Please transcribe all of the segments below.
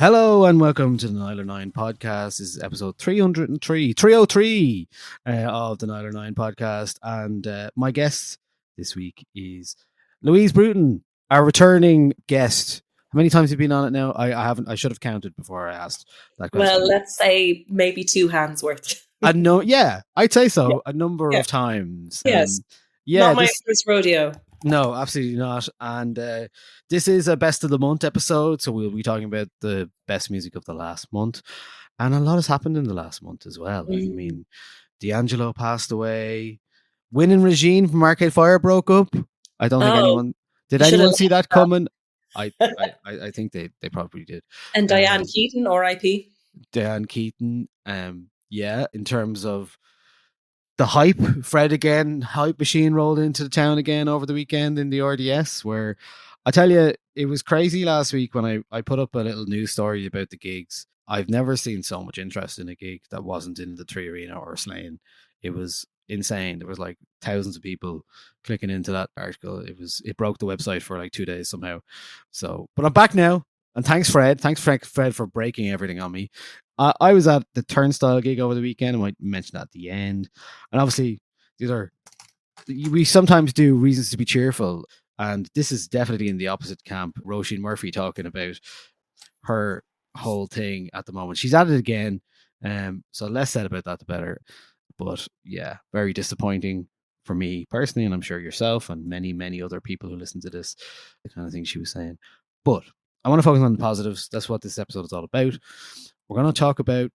Hello and welcome to the Niler 9 podcast. This is episode 303 of the Niler 9 podcast. And my guest this week is Louise Bruton, our returning guest. How many times have you been on it now? I haven't. I should have counted before I asked that question. Well, let's say maybe 2 hands worth. Yeah, I'd say so. Yeah. A number of times. Yes. Not my first rodeo. No, absolutely not. And this is a best of the month episode, so we'll be talking about the best music of the last month. And a lot has happened in the last month as well. I mean, D'Angelo passed away. Winning Regine from Arcade Fire broke up. I don't think anyone see that coming. I think they probably did. And Diane Keaton, R.I.P. Diane Keaton. Yeah, in terms of the hype machine rolled into the town again over the weekend in the RDS, where I tell you, it was crazy last week when I put up a little news story about the gigs. I've never seen so much interest in a gig that wasn't in the 3 Arena or Slane. It was insane. There was like thousands of people clicking into that article. It broke the website for like 2 days somehow. So, but I'm back now. And thanks, Fred. Thanks, Fred, for breaking everything on me. I was at the Turnstile gig over the weekend. I might mention that at the end. And obviously, we sometimes do reasons to be cheerful. And this is definitely in the opposite camp. Roisin Murphy talking about her whole thing at the moment. She's at it again. So less said about that, the better. But yeah, very disappointing for me personally. And I'm sure yourself and many, many other people who listen to this, the kind of thing she was saying. But I want to focus on the positives. That's what this episode is all about. We're going to talk about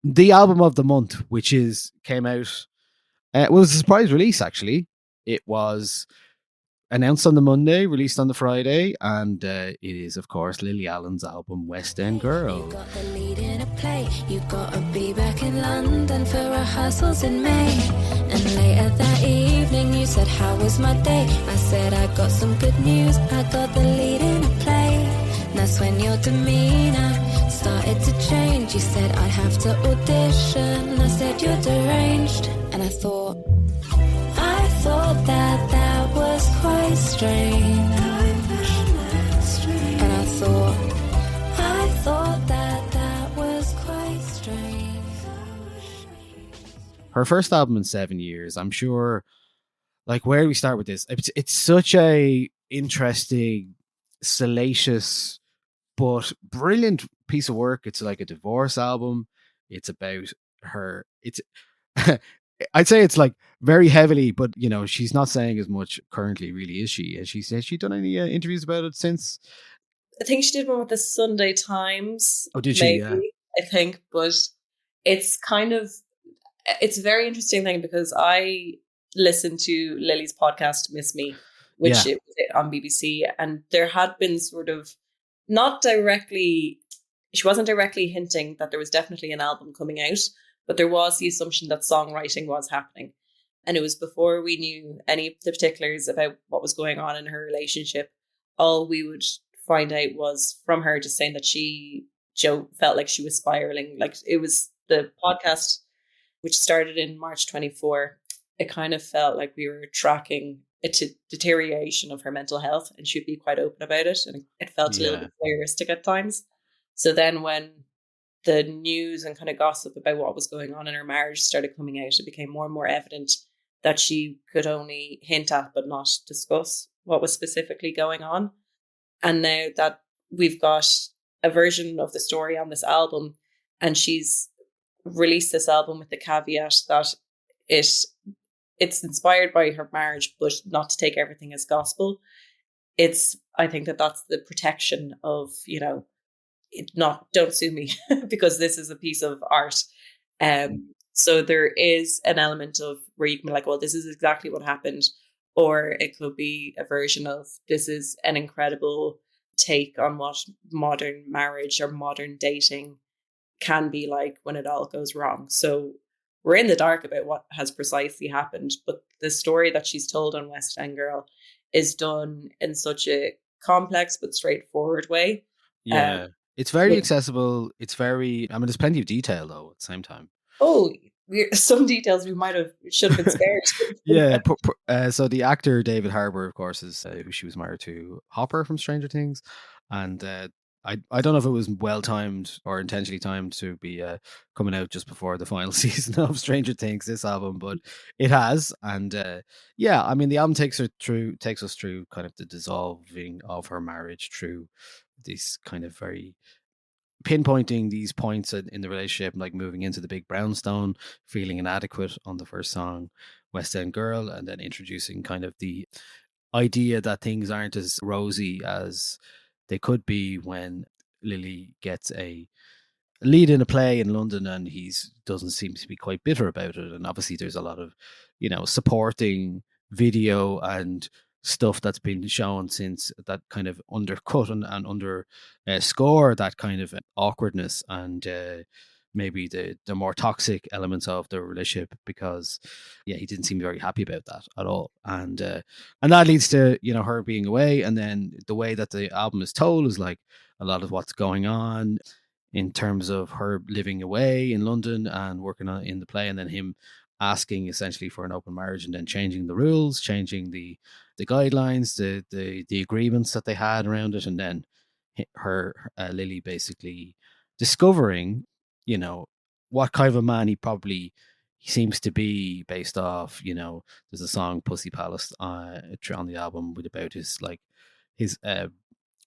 the album of the month, which came out. Was a surprise release, actually. It was announced on the Monday, released on the Friday, and it is, of course, Lily Allen's album, West End Girl. You got the lead in a play. You got to be back in London for rehearsals in May. And later that evening, you said, how was my day? I said, I got some good news. I got the lead in a play. That's when your demeanor started to change. You said I'd have to audition. I said you're deranged. And I thought that was quite strange. And I thought that was quite strange. Her first album in 7 years. I'm sure, like, where do we start with this? It's such a interesting, salacious, but brilliant piece of work. It's like a divorce album. It's about her. I'd say it's like very heavily, but you know, she's not saying as much currently, really, is she? Has she done any interviews about it since? I think she did one with the Sunday Times. Oh, did she? Yeah. I think, but it's a very interesting thing because I listened to Lily's podcast, Miss Me, which it was on BBC, and there had been sort of she wasn't directly hinting that there was definitely an album coming out, but there was the assumption that songwriting was happening. And it was before we knew any of the particulars about what was going on in her relationship. All we would find out was from her just saying that Jo felt like she was spiraling. Like, it was the podcast, which started in March 24. It kind of felt like we were tracking a deterioration of her mental health, and she'd be quite open about it. And it felt a little bit diaristic at times. So then when the news and kind of gossip about what was going on in her marriage started coming out, it became more and more evident that she could only hint at but not discuss what was specifically going on. And now that we've got a version of the story on this album, and she's released this album with the caveat that it's inspired by her marriage, but not to take everything as gospel. I think that's the protection of, you know, don't sue me because this is a piece of art. So there is an element of where you can be like, well, this is exactly what happened. Or it could be a version of, this is an incredible take on what modern marriage or modern dating can be like when it all goes wrong. So we're in the dark about what has precisely happened, but the story that she's told on West End Girl is done in such a complex but straightforward way. Yeah. It's very accessible. It's very, I mean, there's plenty of detail though at the same time. Oh, some details should have been spared. Yeah. So the actor David Harbour, of course, is who she was married to, Hopper from Stranger Things. And I don't know if it was well timed or intentionally timed to be coming out just before the final season of Stranger Things, this album, but it has. And yeah, I mean, the album takes us through kind of the dissolving of her marriage, through this kind of very pinpointing these points in the relationship, like moving into the big brownstone, feeling inadequate on the first song, West End Girl, and then introducing kind of the idea that things aren't as rosy as they could be when Lily gets a lead in a play in London, and he's doesn't seem to be quite bitter about it. And obviously there's a lot of, supporting video and stuff that's been shown since that kind of undercut and under score that kind of awkwardness and maybe the more toxic elements of the relationship, because yeah, he didn't seem very happy about that at all. And that leads to her being away, and then the way that the album is told is like a lot of what's going on in terms of her living away in London and working in the play, and then him asking essentially for an open marriage, and then changing the rules, changing the guidelines, the agreements that they had around it, and then her Lily basically discovering, what kind of a man he seems to be, based off, there's a song Pussy Palace on the album with about his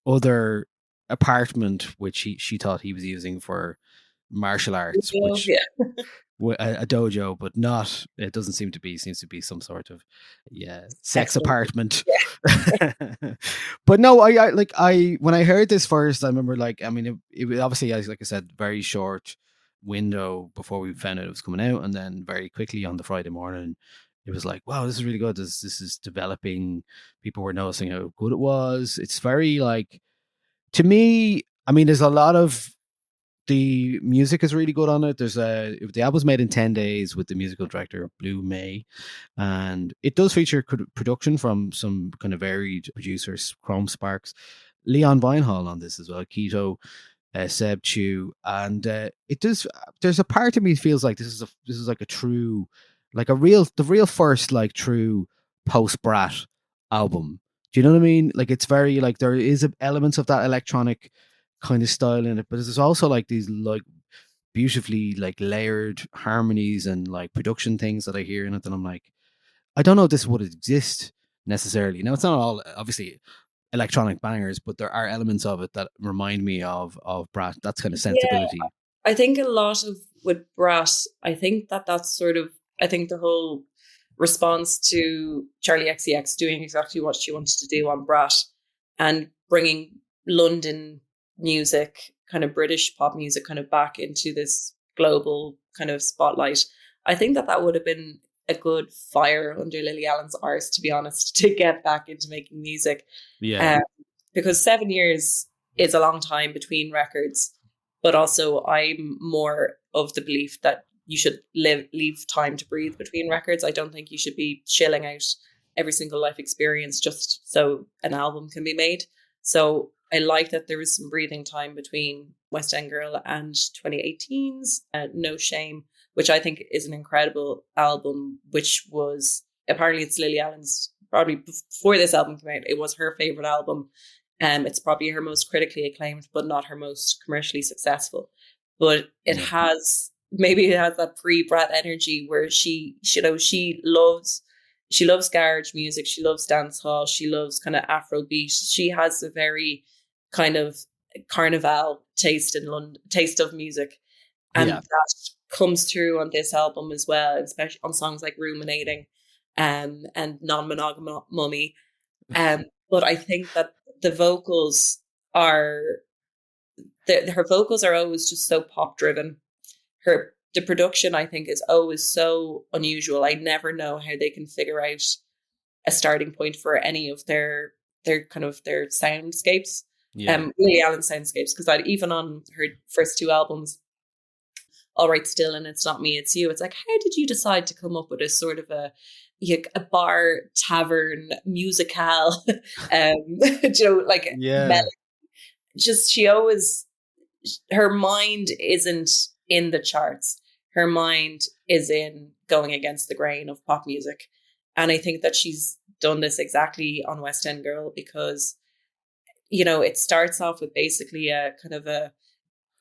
other apartment, which she thought he was using for martial arts, which Yeah. a dojo, but not. It doesn't seem to be. Seems to be some sort of sex Excellent. apartment. Yeah. But no, I when I heard this first, I remember I mean it was obviously, as like I said, very short window before we found out it was coming out, and then very quickly on the Friday morning, it was like, wow, this is really good. This is developing. People were noticing how good it was. It's very to me, I mean, there's a lot of the music is really good on it. The album was made in 10 days with the musical director Blue May, and it does feature production from some kind of varied producers, Chrome Sparks, Leon Vinehall on this as well, Keto, Seb Chu, and it does. There's a part of me feels like this is like a true, the real first true post Brat album. Do you know what I mean? Like, it's very there is elements of that electronic kind of style in it, but there's also these beautifully layered harmonies and production things that I hear in it, and I'm like, I don't know if this would exist necessarily. Now, it's not all obviously electronic bangers, but there are elements of it that remind me of Brat. That's kind of sensibility. Yeah, I think a lot of with Brat, I think that's sort of, I think the whole response to Charlie XCX doing exactly what she wanted to do on Brat and bringing London music, kind of British pop music, kind of back into this global kind of spotlight. I think that would have been a good fire under Lily Allen's arse, to be honest, to get back into making music. Yeah. Because 7 years is a long time between records, but also I'm more of the belief that you should leave time to breathe between records. I don't think you should be chilling out every single life experience just so an album can be made. So I like that there was some breathing time between West End Girl and 2018's No Shame, which I think is an incredible album, which was, apparently it's Lily Allen's, probably before this album came out, it was her favorite album. It's probably her most critically acclaimed, but not her most commercially successful. But it has that pre-Brat energy where she loves garage music, she loves dancehall, she loves kind of Afrobeat. She has a very kind of carnival taste of music, and that comes through on this album as well, especially on songs like Ruminating and Non-Monogamy Mummy. But I think that the vocals her vocals are always just so pop driven. The production, I think, is always so unusual. I never know how they can figure out a starting point for any of their kind of their soundscapes. Lily Allen soundscapes, because even on her first two albums, All Right Still and It's Not Me, It's You, it's like, how did you decide to come up with a sort of a bar tavern musical melody? Just, she always, her mind isn't in the charts, her mind is in going against the grain of pop music. And I think that she's done this exactly on West End Girl, because it starts off with basically a kind of a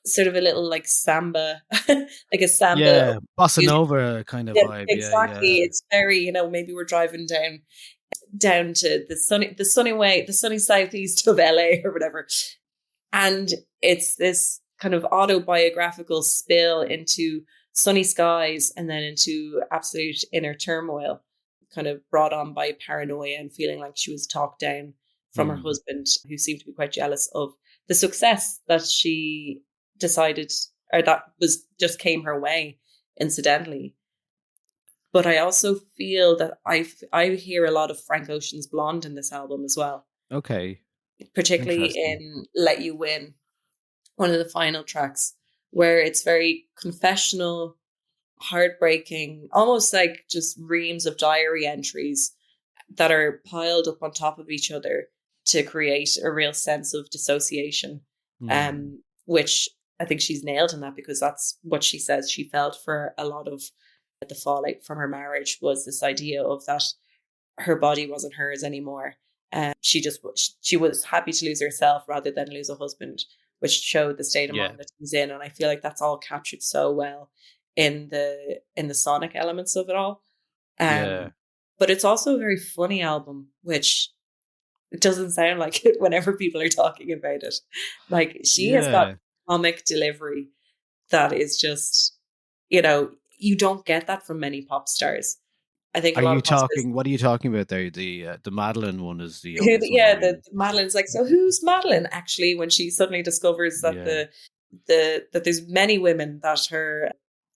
sort of a little like samba, like a samba. Yeah, bossa Music. nova kind of Yeah, vibe. exactly. It's very, maybe we're driving down to the sunny southeast of LA or whatever. And it's this kind of autobiographical spill into sunny skies and then into absolute inner turmoil, kind of brought on by paranoia and feeling like she was talked down from her husband, who seemed to be quite jealous of the success that she decided, or that was just came her way incidentally. But I also feel that I hear a lot of Frank Ocean's Blonde in this album as well. Okay. Particularly in Let You Win, one of the final tracks, where it's very confessional, heartbreaking, almost like just reams of diary entries that are piled up on top of each other to create a real sense of dissociation, which I think she's nailed in that, because that's what she says she felt for a lot of the fallout from her marriage, was this idea of that her body wasn't hers anymore. She was happy to lose herself rather than lose a husband, which showed the state of mind that she was in. And I feel like that's all captured so well in the sonic elements of it all. But it's also a very funny album, which doesn't sound like it whenever people are talking about it. Like, she has got comic delivery that is just, you don't get that from many pop stars. I think. What are you talking about there? The Madeline one is the the Madeline's like, so who's Madeline actually? When she suddenly discovers that that there's many women that her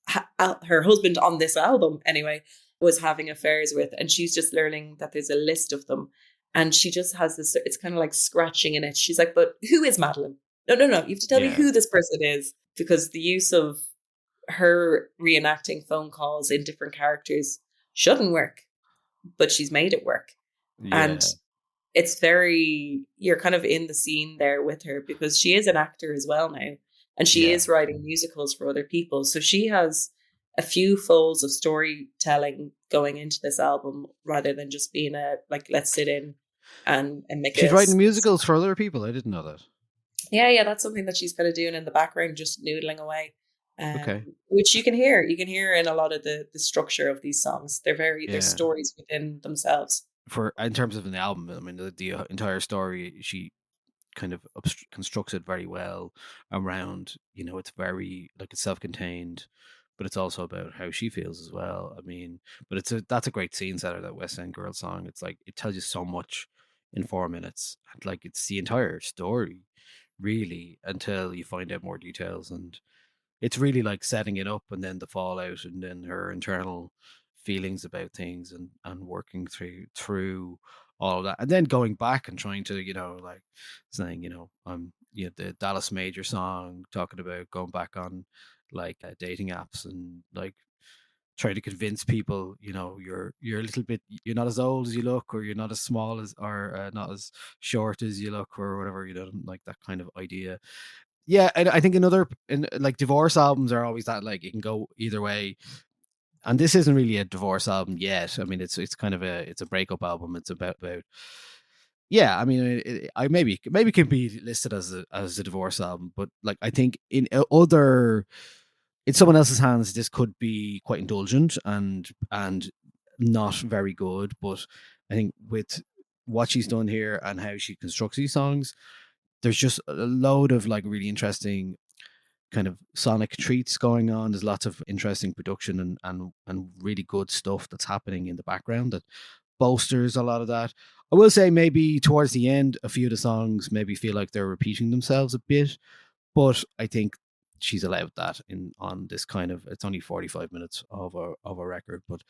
husband on this album anyway was having affairs with, and she's just learning that there's a list of them, and she just has this. It's kind of like scratching in it. She's like, but who is Madeline? No, you have to tell me who this person is, because the use of her reenacting phone calls in different characters shouldn't work, but she's made it work. And it's you're kind of in the scene there with her, because she is an actor as well now, and she is writing musicals for other people, so she has a few folds of storytelling going into this album, rather than just being let's sit in and make it. She's writing musicals for other people. I didn't know that. Yeah, that's something that she's kind of doing in the background, just noodling away. Which you can hear in a lot of the structure of these songs. They're stories within themselves. In terms of an album, I mean, the entire story, she kind of constructs it very well around, it's very like it's self-contained, but it's also about how she feels as well. I mean, but that's a great scene setter, that West End Girl song. It's like, it tells you so much in 4 minutes, and like, it's the entire story really, until you find out more details, and it's really like setting it up, and then the fallout, and then her internal feelings about things, and working through all of that, and then going back and trying to, like saying, the Dallas Major song, talking about going back on like dating apps, and like trying to convince people, you're a little bit, you're not as old as you look, or you're not as small as, or not as short as you look, or whatever, like that kind of idea. Yeah, and I think like divorce albums are always that, like, it can go either way. And this isn't really a divorce album yet. I mean, it's kind of it's a breakup album. It's about yeah. I mean, I maybe can be listed as a divorce album, but like, I think in someone else's hands, this could be quite indulgent and not very good. But I think with what she's done here and how she constructs these songs, there's just a load of like really interesting kind of sonic treats going on. There's lots of interesting production and really good stuff that's happening in the background that bolsters a lot of that. I will say maybe towards the end, a few of the songs maybe feel like they're repeating themselves a bit, but I think she's allowed that on this kind of, it's only 45 minutes of a record, but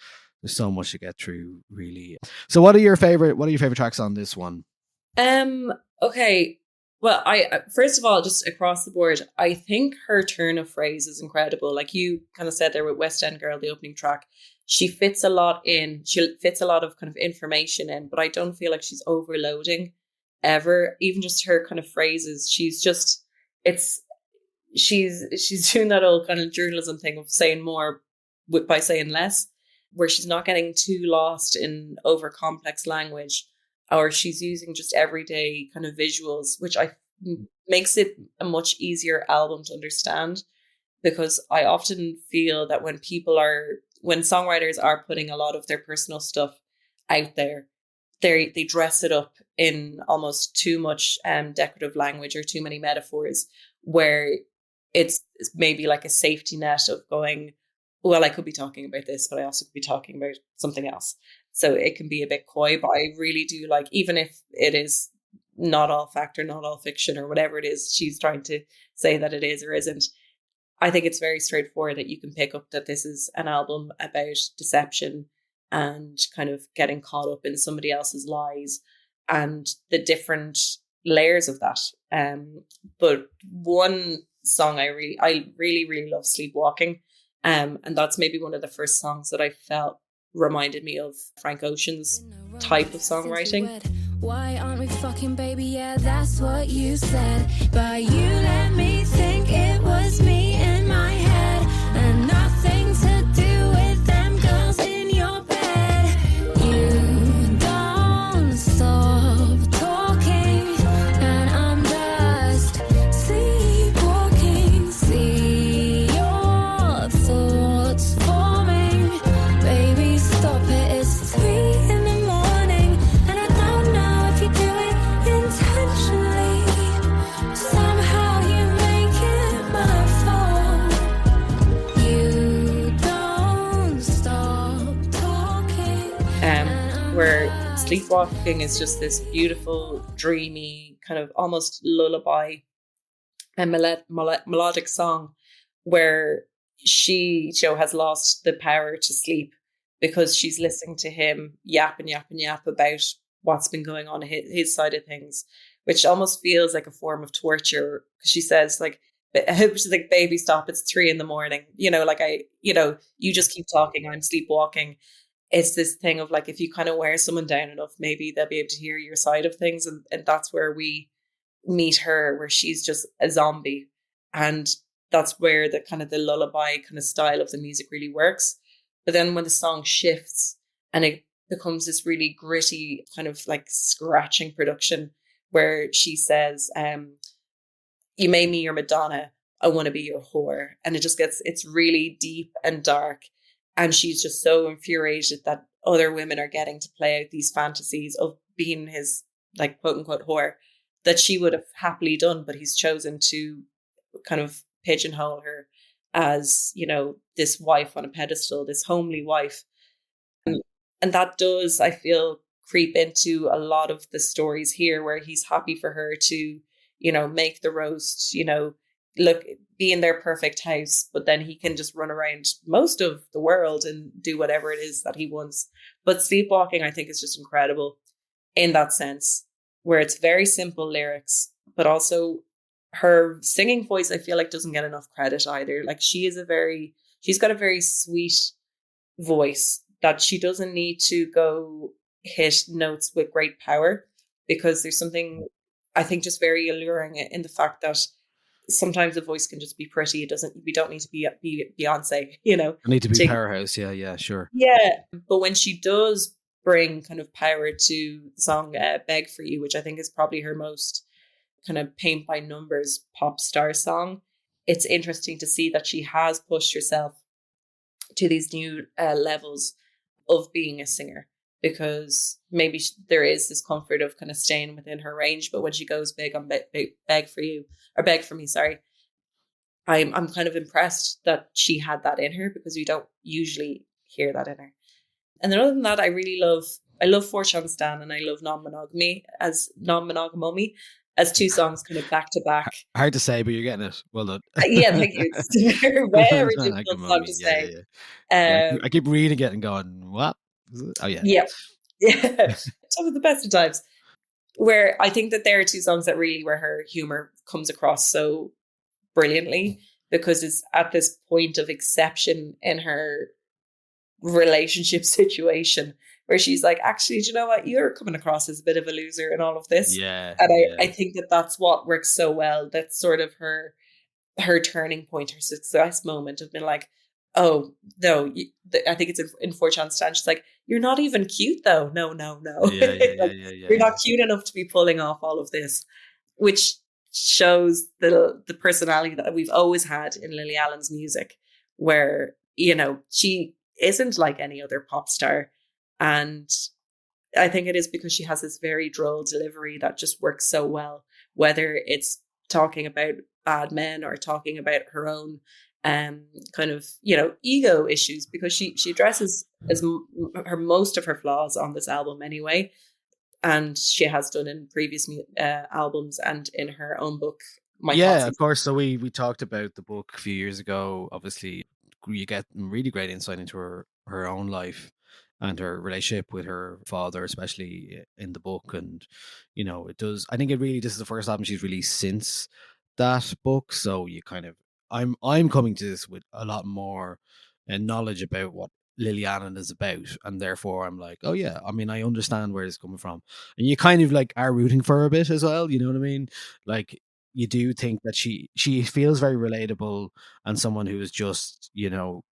there's so much to get through, really. So what are your favorite tracks on this one? Okay. Well, I first of all, just across the board, I think her turn of phrase is incredible. Like you kind of said there with West End Girl, the opening track, she fits a lot of kind of information in, but I don't feel like she's overloading ever. Even just her kind of phrases, she's doing that old kind of journalism thing of saying more by saying less, where she's not getting too lost in over complex language. or she's using just everyday kind of visuals, which makes it a much easier album to understand, because I often feel that when songwriters are putting a lot of their personal stuff out there, they dress it up in almost too much decorative language or too many metaphors, where it's maybe like a safety net of going, well, I could be talking about this, but I also could be talking about something else. So it can be a bit coy, but I really do like, even if it is not all fact or not all fiction or whatever it is she's trying to say that it is or isn't, I think it's very straightforward that you can pick up that this is an album about deception and kind of getting caught up in somebody else's lies and the different layers of that. But one song I really love, Sleepwalking. And that's maybe one of the first songs that I felt reminded me of Frank Ocean's type of songwriting. Why aren't we fucking, baby? Yeah, that's what you said. But you let me think it was me in my head, and nothing to do with them girls in your bed. You don't stop talking, and I'm just sleepwalking. See your thoughts forming. Baby, stop it. It's 3 in the morning, and I don't know if you do it intentionally. Somehow you make it my fault. You don't stop talking. Where Sleepwalking is just this beautiful, dreamy, kind of almost lullaby and melodic song where she has lost the power to sleep because she's listening to him yap about what's been going on in his side of things, which almost feels like a form of torture. She says, like, she's like, baby, stop, it's 3 in the morning. You just keep talking, I'm sleepwalking. It's this thing of like, if you kind of wear someone down enough, maybe they'll be able to hear your side of things. And that's where we meet her, where she's just a zombie. And that's where the kind of the lullaby kind of style of the music really works. But then when the song shifts and it becomes this really gritty kind of like scratching production where she says, you made me your Madonna, I want to be your whore. And it's really deep and dark. And she's just so infuriated that other women are getting to play out these fantasies of being his, like, quote unquote whore that she would have happily done, but he's chosen to kind of pigeonhole her as, this wife on a pedestal, this homely wife. And that does, I feel, creep into a lot of the stories here where he's happy for her to, make the roast, be in their perfect house, but then he can just run around most of the world and do whatever it is that he wants. But Sleepwalking, I think, is just incredible in that sense, where it's very simple lyrics, but also her singing voice, I feel like, doesn't get enough credit either. Like, she's got a very sweet voice that she doesn't need to go hit notes with great power, because there's something, I think, just very alluring in the fact that sometimes a voice can just be pretty. We don't need to be Beyonce, I need to be powerhouse. Yeah, sure. Yeah. But when she does bring kind of power to the song Beg For You, which I think is probably her most kind of paint by numbers pop star song, it's interesting to see that she has pushed herself to these new levels of being a singer, because maybe there is this comfort of kind of staying within her range. But when she goes big on Beg For You, or Beg For Me, sorry, I'm kind of impressed that she had that in her, because we don't usually hear that in her. And then other than that, I love Fortune Stan and I love Non-Monogamy as 2 songs kind of back to back. Hard to say, but you're getting it. Well done. Yeah, thank you. It's very difficult song to say. I keep reading it and going, what? Oh, yeah. Yeah. Some of the best of times. Where I think that there are 2 songs that really, where her humor comes across so brilliantly, because it's at this point of exception in her relationship situation where she's like, actually, do you know what? You're coming across as a bit of a loser in all of this. Yeah. And I think that that's what works so well. That's sort of her turning point, her success moment of being like, oh no, I think it's in 4chan Stan. She's like, you're not even cute though. No. Yeah, Like, you're not cute enough to be pulling off all of this, which shows the personality that we've always had in Lily Allen's music, where, you know, she isn't like any other pop star. And I think it is because she has this very droll delivery that just works so well, whether it's talking about bad men or talking about her own kind of, you know, ego issues, because she addresses her most of her flaws on this album anyway, and she has done in previous albums and in her own book. Yeah, of course. So we talked about the book a few years ago. Obviously, you get really great insight into her own life and her relationship with her father, especially in the book. And you know, it does. I think this is the first album she's released since that book. So you kind of, I'm coming to this with a lot more knowledge about what Lily Allen is about, and therefore I'm like, oh yeah, I mean, I understand where it's coming from, and you kind of like are rooting for her a bit as well. You know what I mean? Like, you do think that she feels very relatable and someone who is just, you know,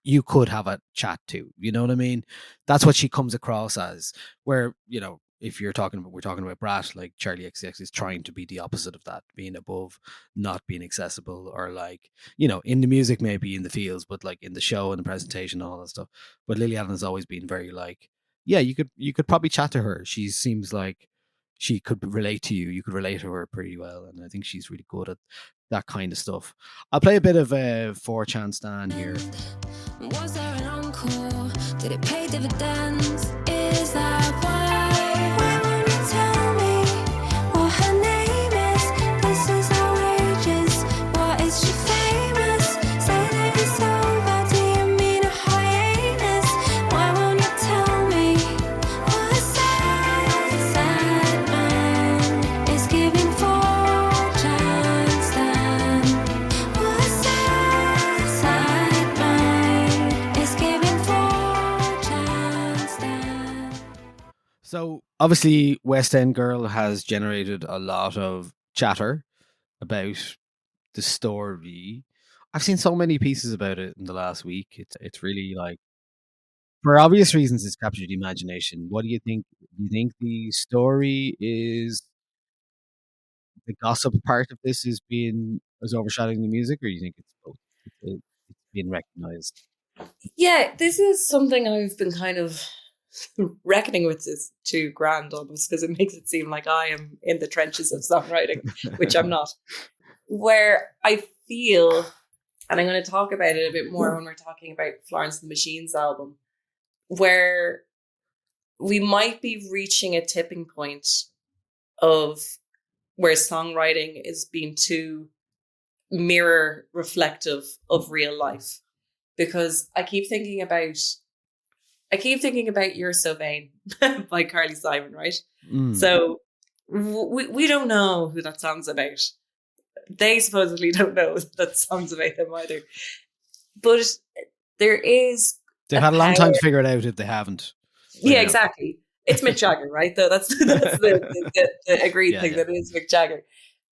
you could have a chat to, you know what I mean? That's what she comes across as. Where, you know, if we're talking about Brat, like Charlie XCX is trying to be the opposite of that, being above, not being accessible, or like, you know, in the music, maybe in the fields, but like in the show and the presentation and all that stuff. But Lily Allen has always been very like, yeah, you could probably chat to her. She seems like she could relate to you. You could relate to her pretty well. And I think she's really good at that kind of stuff. I'll play a bit of a 4chan Stan here. Was there an encore? Did it pay dividends? Is that why? Why won't you tell me what her name is? This is outrageous. What is she famous? Say that it's over. Do you mean a hiatus? Why won't you tell me what a sad man is giving 4chan Stan? What a sad man is giving 4chan Stan. So obviously, West End Girl has generated a lot of chatter about the story. I've seen so many pieces about it in the last week. It's really like, for obvious reasons, it's captured the imagination. What do you think? Do you think the story is the gossip part of this is overshadowing the music, or do you think it's both? It's being recognized. Yeah, this is something I've been kind of reckoning with, is too grand almost, because it makes it seem like I am in the trenches of songwriting, which I'm not. Where I feel, and I'm going to talk about it a bit more when we're talking about Florence the Machine's album, where we might be reaching a tipping point of where songwriting is being too mirror reflective of real life. Because I keep thinking about You're So Vain by Carly Simon, right? So we don't know who that song's about. They supposedly don't know that song's about them either. But there is... They've had a long time to figure it out if they haven't. Yeah, exactly. It's Mick Jagger, right? Though that's the agreed thing, that it is Mick Jagger.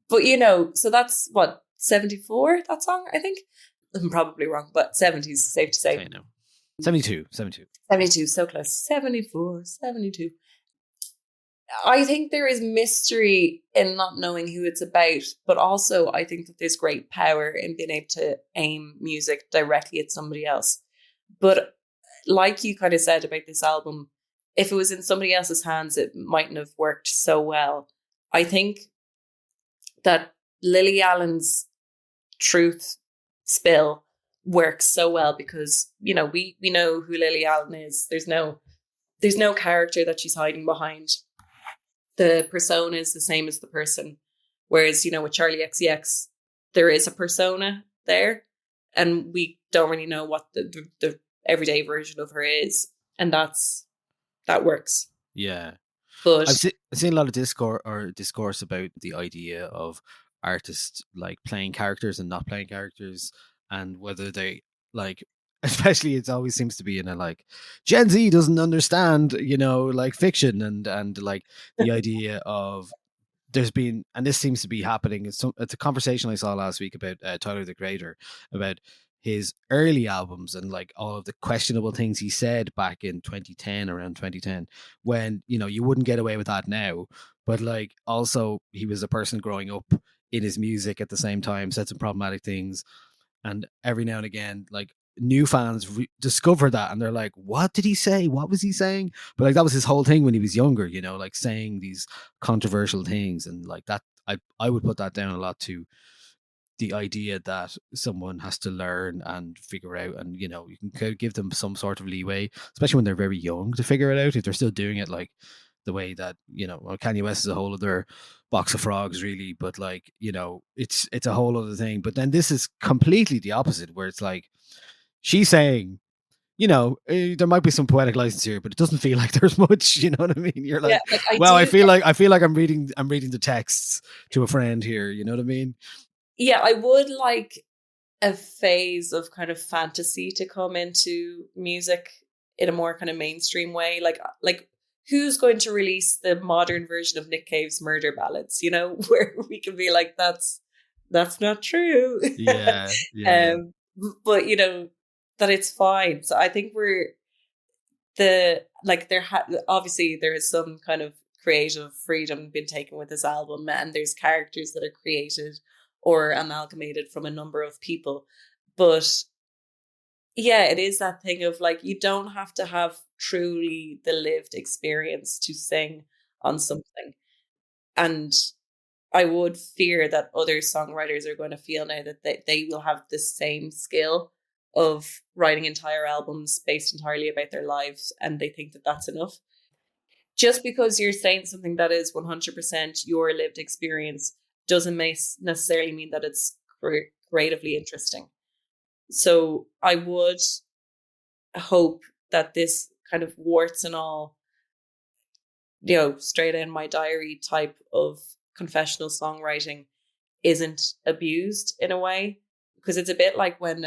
But, you know, so that's what, 74, that song, I think? I'm probably wrong, but 70s, safe to say. I know. 72, so close. 74, 72. I think there is mystery in not knowing who it's about, but also I think that there's great power in being able to aim music directly at somebody else. But like you kind of said about this album, if it was in somebody else's hands, it mightn't have worked so well. I think that Lily Allen's truth spill works so well because, you know, we know who Lily Allen is. There's no character that she's hiding behind. The persona is the same as the person. Whereas, you know, with Charlie XCX, there is a persona there, and we don't really know what the everyday version of her is, and that works. Yeah, but I've seen a lot of discourse about the idea of artists like playing characters and not playing characters, and whether they like, especially it always seems to be in a like Gen Z doesn't understand, you know, like fiction and like the idea of there's been, and this seems to be happening. It's a conversation I saw last week about Tyler the Creator, about his early albums and like all of the questionable things he said back in 2010, around 2010, when, you know, you wouldn't get away with that now. But like, also, he was a person growing up in his music at the same time, said some problematic things. And every now and again, like, new fans discover that and they're like, what did he say? What was he saying? But like, that was his whole thing when he was younger, you know, like saying these controversial things. And like that, I would put that down a lot to the idea that someone has to learn and figure out, and, you know, you can give them some sort of leeway, especially when they're very young, to figure it out. If they're still doing it like the way that, you know, well, Kanye West is a whole other box of frogs, really, but like, you know, it's a whole other thing. But then this is completely the opposite, where it's like she's saying, you know, there might be some poetic license here, but it doesn't feel like there's much. You know what I mean? You're like, Yeah, I feel like I'm reading the texts to a friend here. You know what I mean? Yeah, I would like a phase of kind of fantasy to come into music in a more kind of mainstream way. Like who's going to release the modern version of Nick Cave's Murder Ballads, you know, where we can be like, that's not true. Yeah. But you know, that it's fine. So I think obviously there is some kind of creative freedom been taken with this album, and there's characters that are created or amalgamated from a number of people. But yeah, it is that thing of like, you don't have to have truly the lived experience to sing on something. And I would fear that other songwriters are going to feel now that they will have the same skill of writing entire albums based entirely about their lives, and they think that that's enough. Just because you're saying something that is 100% your lived experience doesn't necessarily mean that it's creatively interesting. So I would hope that this kind of warts and all, you know, straight in my diary type of confessional songwriting isn't abused in a way, because it's a bit like when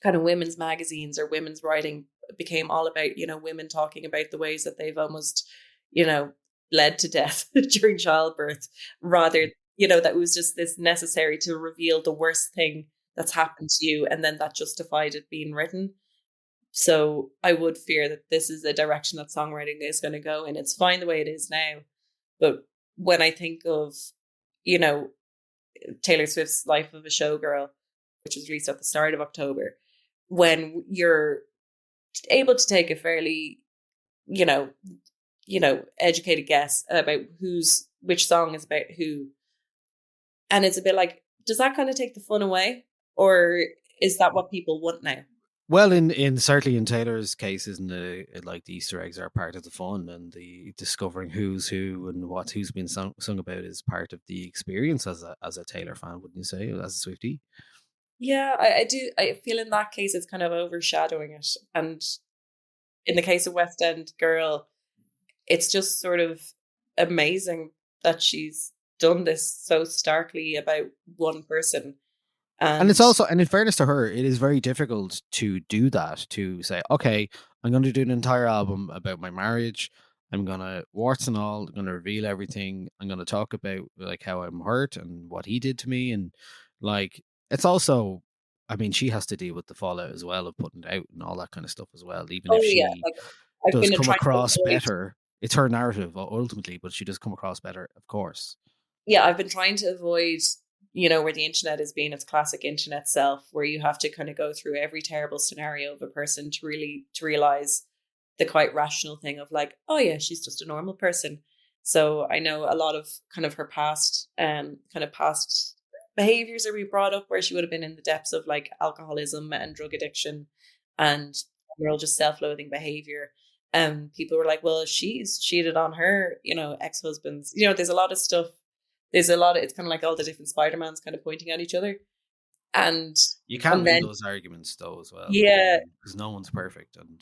kind of women's magazines or women's writing became all about, you know, women talking about the ways that they've almost, you know, led to death during childbirth, rather, you know, that was just this necessary to reveal the worst thing that's happened to you, and then that justified it being written. So I would fear that this is the direction that songwriting is going to go, and it's fine the way it is now. But when I think of, you know, Taylor Swift's Life of a Showgirl, which was released at the start of October, when you're able to take a fairly, you know, educated guess about which song is about who, and it's a bit like, does that kind of take the fun away, or is that what people want now? Well, in certainly in Taylor's case, isn't it like the Easter eggs are part of the fun, and the discovering who's who and who's been sung about is part of the experience as a Taylor fan, wouldn't you say, as a Swiftie? Yeah, I do. I feel in that case it's kind of overshadowing it, and in the case of West End Girl, it's just sort of amazing that she's done this so starkly about one person. And it's also, and in fairness to her, it is very difficult to do that, to say, okay, I'm going to do an entire album about my marriage. I'm going to, warts and all, I'm going to reveal everything. I'm going to talk about like how I'm hurt and what he did to me. And like, it's also, I mean, she has to deal with the fallout as well of putting it out and all that kind of stuff as well. Even if she does come across better, it's her narrative ultimately, but she does come across better, of course. Yeah, I've been trying to avoid, you know, where the internet is being its classic internet self, where you have to kind of go through every terrible scenario of a person to realize the quite rational thing of like, oh yeah, she's just a normal person. So I know a lot of kind of her past behaviors are being brought up, where she would have been in the depths of like alcoholism and drug addiction and real just self-loathing behavior. People were like, well, she's cheated on her, you know, ex-husbands. You know, there's a lot of stuff. It's kind of like all the different Spider-Mans kind of pointing at each other. And you can't win those arguments though as well. Yeah. Because no one's perfect, and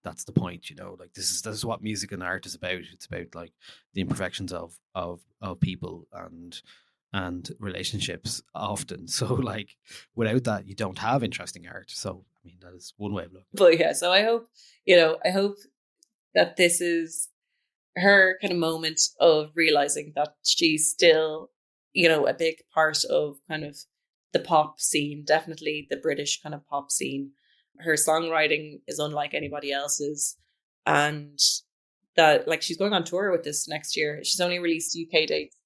that's the point, you know. Like this is what music and art is about. It's about like the imperfections of people and relationships often. So like without that you don't have interesting art. So I mean, that is one way of looking. But yeah, so I hope that this is her kind of moment of realizing that she's still, you know, a big part of kind of the pop scene, definitely the British kind of pop scene. Her songwriting is unlike anybody else's, and that, like, she's going on tour with this next year. She's only released UK dates.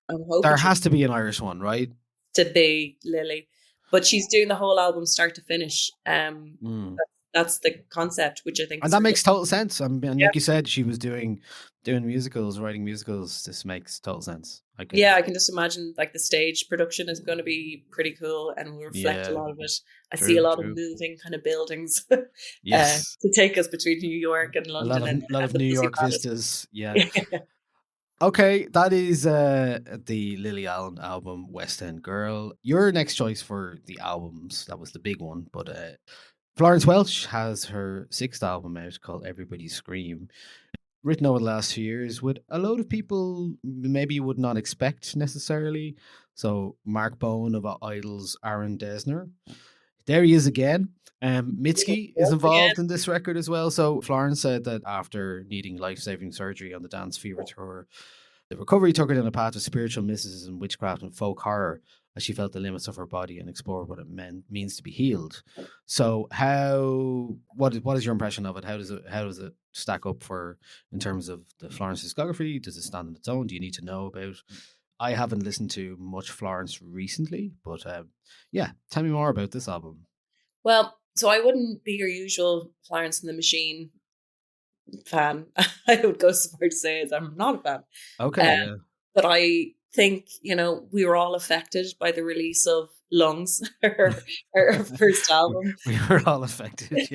I'm hoping There has to be an Irish one, right? to be Lily, but she's doing the whole album start to finish. That's the concept, which I think, and that makes total sense. And like you said, she was doing musicals, writing musicals. This makes total sense. I can just imagine, like, the stage production is going to be pretty cool and will reflect a lot of it. I see a lot of moving kind of buildings yes, to take us between New York and London, a lot of New York vistas. Yeah. Okay, that is the Lily Allen album, West End Girl. Your next choice for the albums, that was the big one, but Florence Welch has her 6th album out called Everybody Scream, written over the last 2 years with a load of people maybe you would not expect necessarily. So Mark Bowen of Idol's Aaron Dessner. There he is again. Mitski is involved in this record as well. So Florence said that after needing life-saving surgery on the Dance Fever tour, the recovery took her down a path of spiritual mysticism, witchcraft, and folk horror as she felt the limits of her body and explored what it means to be healed. So what is your impression of it? How does it stack up in terms of the Florence discography? Does it stand on its own? Do you need to know about? I haven't listened to much Florence recently, but tell me more about this album. Well, so I wouldn't be your usual Florence and the Machine fan. I would go so far to say as I'm not a fan. Okay, but I think, we were all affected by the release of Lungs, her first album. We were all affected.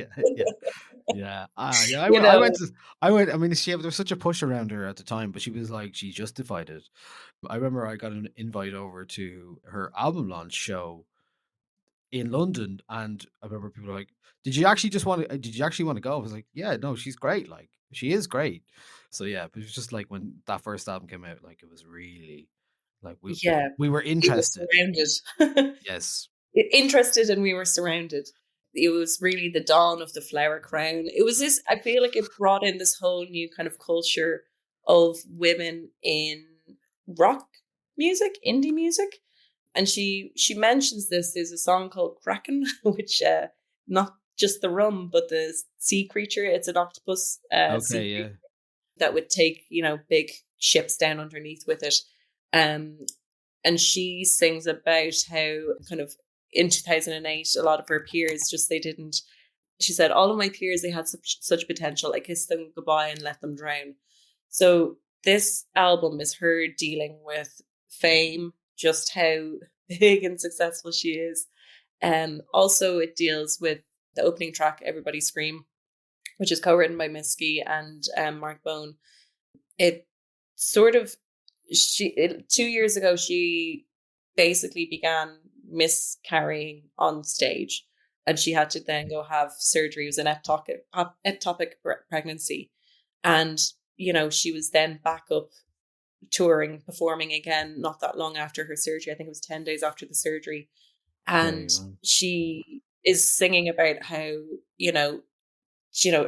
Yeah. I went. I mean, there was such a push around her at the time, but she was like, she justified it. I remember I got an invite over to her album launch show in London, and I remember people were like, Did you actually want to go? I was like, yeah, no, she's great. Like, she is great. So yeah, but it was just like when that first album came out, like, it was really like we were interested. We were surrounded. Yes. Interested, and we were surrounded. It was really the dawn of the flower crown. It was this, I feel like it brought in this whole new kind of culture of women in rock music, indie music. And she mentions this. There's a song called Kraken, which not just the rum, but the sea creature. It's an octopus sea creature that would take, big ships down underneath with it. And she sings about how kind of in 2008, a lot of her peers she said, all of my peers, they had such potential. I kissed them goodbye and let them drown. So this album is her dealing with fame, just how big and successful she is. Also, it deals with the opening track, Everybody Scream, which is co-written by Mitski and Mark Bowen. It sort of, 2 years ago, she basically began miscarrying on stage, and she had to then go have surgery. It was an ectopic pregnancy. And, she was then back up touring, performing again, not that long after her surgery. I think it was 10 days after the surgery. And she is singing about how,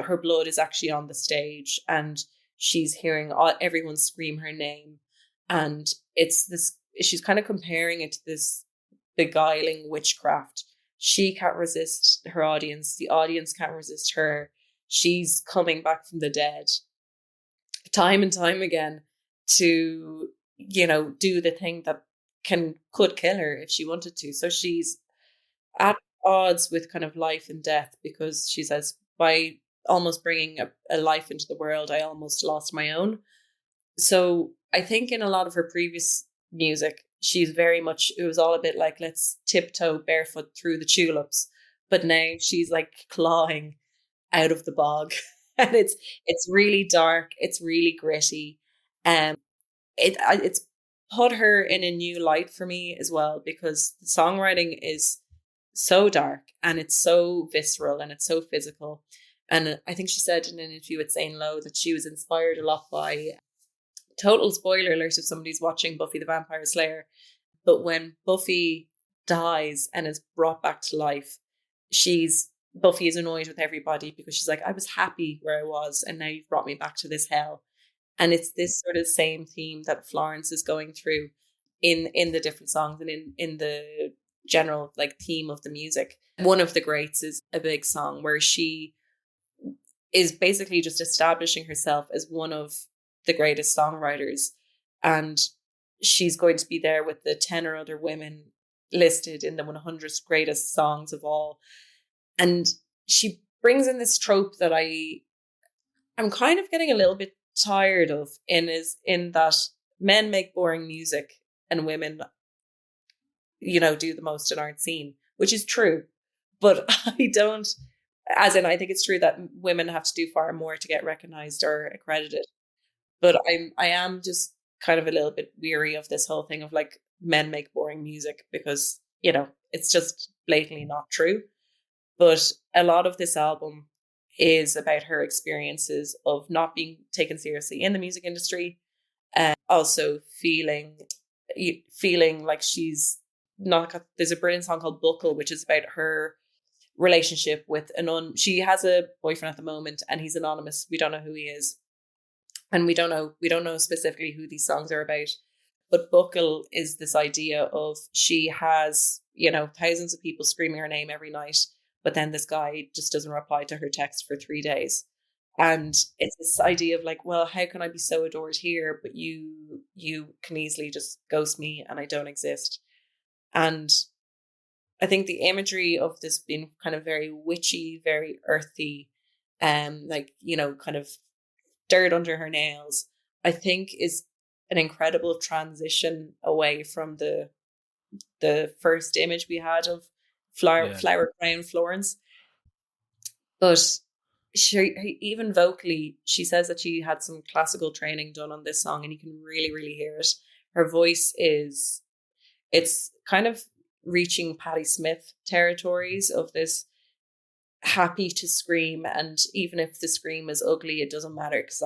her blood is actually on the stage, and she's hearing everyone scream her name. And it's this, she's kind of comparing it to this beguiling witchcraft. She can't resist her audience. The audience can't resist her. She's coming back from the dead time and time again to, do the thing that could kill her if she wanted to. So she's at odds with kind of life and death, because she says, by almost bringing a life into the world, I almost lost my own. So I think in a lot of her previous music, she's very much, it was all a bit like, let's tiptoe barefoot through the tulips. But now she's like clawing out of the bog. And it's really dark. It's really gritty. It's put her in a new light for me as well, because the songwriting is so dark and it's so visceral and it's so physical. And I think she said in an interview with Zane Lowe that she was inspired a lot by, total spoiler alert if somebody's watching Buffy the Vampire Slayer, but when Buffy dies and is brought back to life, Buffy is annoyed with everybody because she's like, I was happy where I was and now you've brought me back to this hell. And it's this sort of same theme that Florence is going through in the different songs and in the general like theme of the music. One of the Greats is a big song where she is basically just establishing herself as one of the greatest songwriters, and she's going to be there with the 10 or other women listed in the 100 greatest songs of all. And she brings in this trope that I'm kind of getting a little bit tired of, in that men make boring music and women, do the most and aren't seen, which is true. But I don't, as in, I think it's true that women have to do far more to get recognized or accredited. But I am just kind of a little bit weary of this whole thing of like men make boring music, because, it's just blatantly not true. But a lot of this album is about her experiences of not being taken seriously in the music industry, and also feeling like she's not. There's a brilliant song called Buckle, which is about her relationship with she has a boyfriend at the moment, and he's anonymous. We don't know who he is, and we don't know specifically who these songs are about. But Buckle is this idea of, she has, thousands of people screaming her name every night, but then this guy just doesn't reply to her text for 3 days. And it's this idea of like, well, how can I be so adored here, but you can easily just ghost me and I don't exist. And I think the imagery of this being kind of very witchy, very earthy, like, kind of dirt under her nails, I think is an incredible transition away from the first image we had of flower crown Florence. But she, even vocally, she says that she had some classical training done on this song, and you can really, really hear it. Her voice it's kind of reaching Patti Smith territories of this happy to scream, and even if the scream is ugly, it doesn't matter, because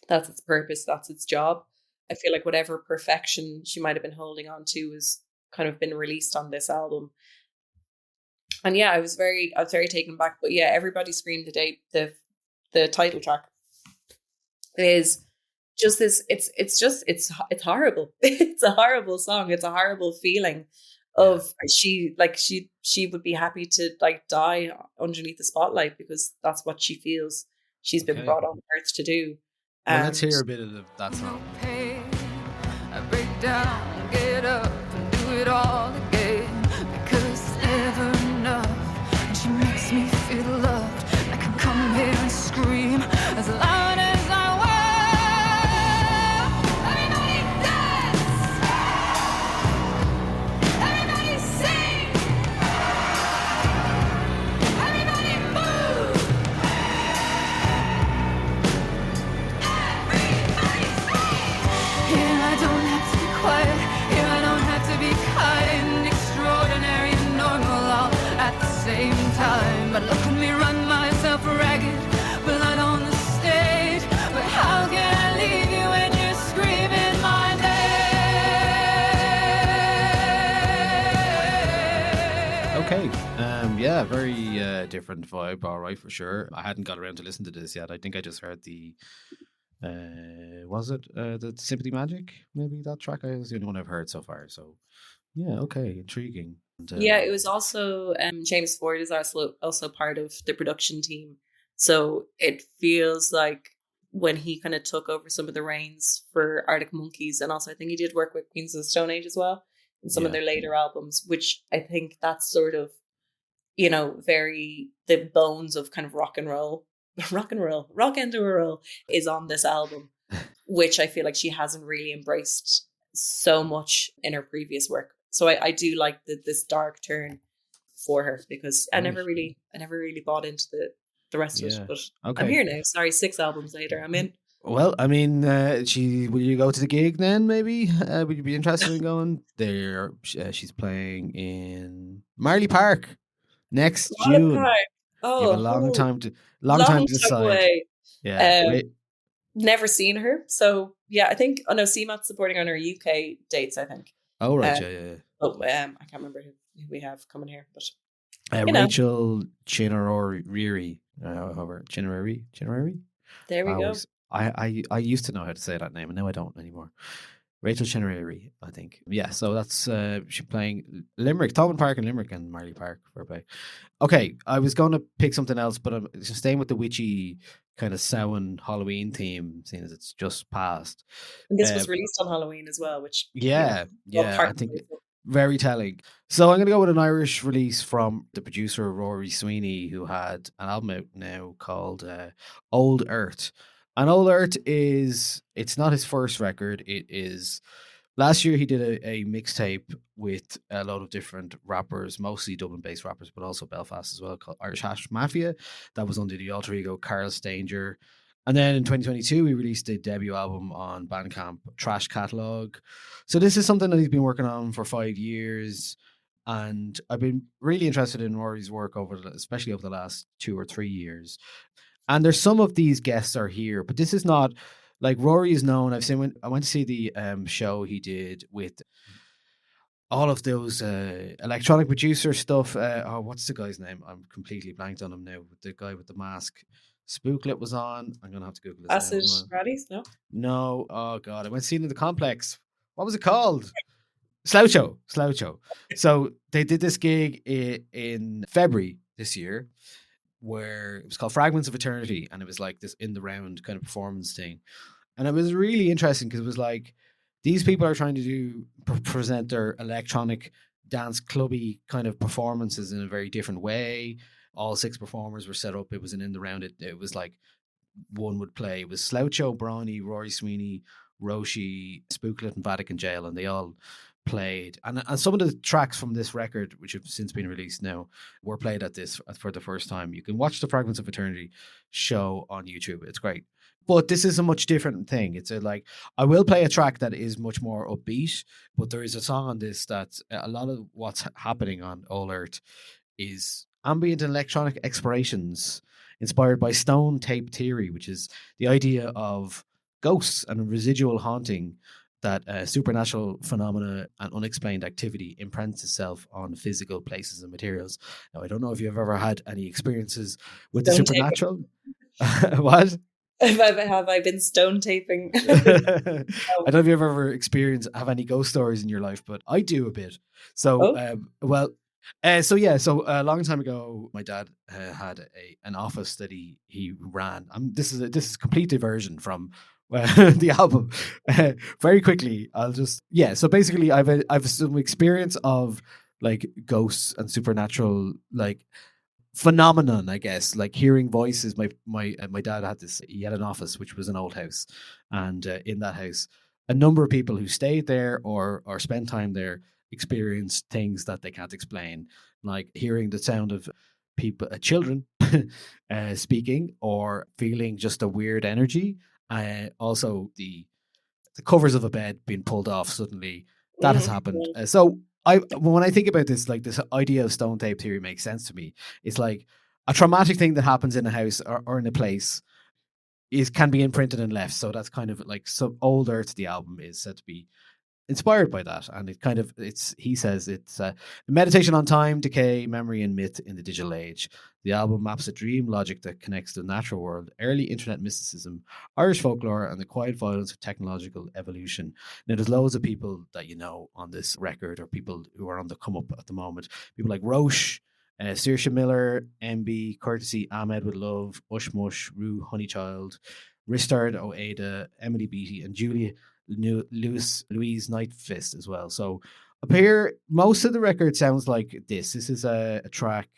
that's its purpose, that's its job. I feel like whatever perfection she might have been holding on to has kind of been released on this album. And yeah, I was very taken back. But yeah, Everybody Screamed the title track is just this, it's horrible. It's a horrible song. It's a horrible feeling of she would be happy to like die underneath the spotlight, because that's what she feels she's been brought on earth to do. Well, let's hear a bit of that song. I break down, get up, and do it all again, because it's never enough. And she makes me feel loved. I can come here and scream as loud as I will. Everybody dance! Everybody sing! Everybody move! Here I don't have to be quiet. Here I don't have to be kind, extraordinary and normal all at the same time. But look at me run myself ragged, blood on the stage. But how can I leave you when you're screaming my name? Okay. Yeah, very different vibe, all right, for sure. I hadn't got around to listen to this yet. I think I just heard the was it the Sympathy Magic? Maybe that track. I was the only one I've heard so far. So yeah, okay, intriguing. And, Yeah, it was also James Ford is also part of the production team. So it feels like when he kind of took over some of the reins for Arctic Monkeys, and also I think he did work with Queens of the Stone Age as well in some of their later albums, which I think that's sort of, very the bones of kind of rock and roll is on this album, which I feel like she hasn't really embraced so much in her previous work. So I do like this dark turn for her, because I never really bought into the rest of it. But I'm here now. Sorry, 6 albums later, I'm in. Well, I mean, will you go to the gig then? Maybe would you be interested in going there? She's playing in Marley Park next June. Oh, you have a long time to decide. Away. Yeah, never seen her, so yeah. I think CMAT's supporting on her UK dates, I think. Oh right, yeah. Oh, I can't remember who we have coming here, but Rachel Chinarori, however, Chinarori. There we go. I used to know how to say that name, and now I don't anymore. Rachel Chenery, I think. Yeah, so that's she's playing Limerick, Thomond Park and Limerick and Marley Park for a play. Okay, I was going to pick something else, but I'm just staying with the witchy kind of Samhain Halloween theme, seeing as it's just passed. And this was released on Halloween as well, which Yeah, I part think very telling. So I'm going to go with an Irish release from the producer Rory Sweeney, who had an album out now called Old Earth. And Old Earth it's not his first record. It is, last year he did a mixtape with a lot of different rappers, mostly Dublin-based rappers, but also Belfast as well, called Irish Hash Mafia. That was under the alter ego Carl Stanger. And then in 2022, he released a debut album on Bandcamp, Trash Catalog. So this is something that he's been working on for 5 years. And I've been really interested in Rory's work especially over the last 2 or 3 years. And there's some of these guests are here, but this is not like Rory is known. I've seen when I went to see the show he did with all of those electronic producer stuff. What's the guy's name? I'm completely blanked on him now. The guy with the mask. Spooklet was on. I'm gonna have to Google his Acid name. Raddies? No. No. Oh god, I went to see it in the complex. What was it called? Slough Show. So they did this gig in February this year, where it was called Fragments of Eternity, and it was like this in the round kind of performance thing. And it was really interesting because it was like these people are trying to present their electronic dance clubby kind of performances in a very different way. All 6 performers were set up. It was an in the round. It was like one would play. It was Sloucho, Brawny, Rory Sweeney, Roshi, Spooklet, and Vatican Jail, and they all played. And some of the tracks from this record, which have since been released now, were played at this for the first time. You can watch the Fragments of Eternity show on YouTube. It's great. But this is a much different thing. It's I will play a track that is much more upbeat, but there is a song on this that a lot of what's happening on Old Earth is ambient and electronic explorations inspired by stone tape theory, which is the idea of ghosts and residual haunting, that supernatural phenomena and unexplained activity imprints itself on physical places and materials. Now, I don't know if you've ever had any experiences with the supernatural. What? Have I been stone taping? I don't know if you've ever have any ghost stories in your life, but I do a bit. So, so a long time ago, my dad had an office that he ran. This is a complete diversion from the album. Very quickly, so basically I've some experience of like ghosts and supernatural like phenomenon, I guess, like hearing voices. My dad had this. He had an office which was an old house, and in that house, a number of people who stayed there or spent time there experienced things that they can't explain, like hearing the sound of children speaking, or feeling just a weird energy. Also, the covers of a bed being pulled off suddenly. That has happened. So when I think about this, like this idea of stone tape theory makes sense to me. It's like a traumatic thing that happens in a house or in a place can be imprinted and left. So that's kind of like some Old Earth. The album is said to be inspired by that, and he says it's a meditation on time, decay, memory, and myth in the digital age. The album maps a dream logic that connects the natural world, early internet mysticism, Irish folklore, and the quiet violence of technological evolution. Now, there's loads of people that on this record, or people who are on the come up at the moment. People like Roche, Saoirse Miller, MB, Courtesy, Ahmed with Love, Ushmush, Rue Honeychild, Ristard, Oeda, Emily Beattie, and Julia Louise Nightfist as well. So up here, most of the record sounds like this. This is a track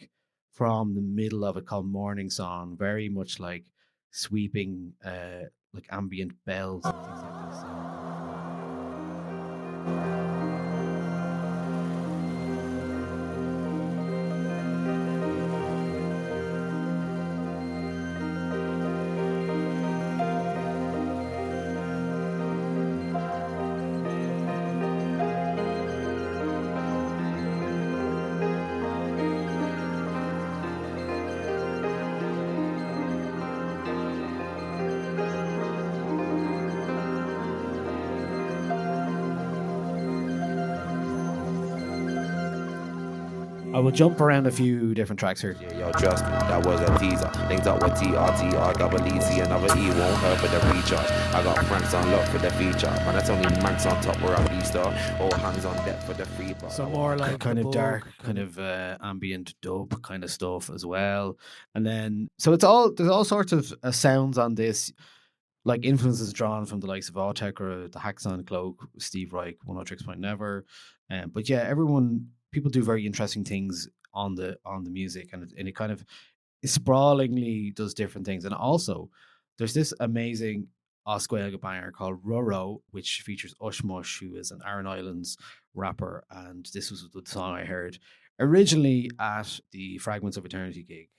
from the middle of it called Morning Song, very much like sweeping like ambient bells and things like this. I will jump around a few different tracks here. Yeah, yo, trust me, that was a teaser. Linked up with TRTR, double EC, another E won't hurt for the recharge. I got Franks on lock for the feature. Man, that's only Manx on top where I'm Easter. All hands on deck for the free bar. So more like kind of dark, kind of ambient dub kind of stuff as well. And then, so there's all sorts of sounds on this, like influences drawn from the likes of Autechra, the Haxon Cloak, Steve Reich, One Tricks Point Never. But yeah, people do very interesting things on the music, and it kind of sprawlingly does different things. And also, there's this amazing Osquelga banger called Roro, which features Ushmush, who is an Aran Islands rapper, and this was the song I heard originally at the Fragments of Eternity gig.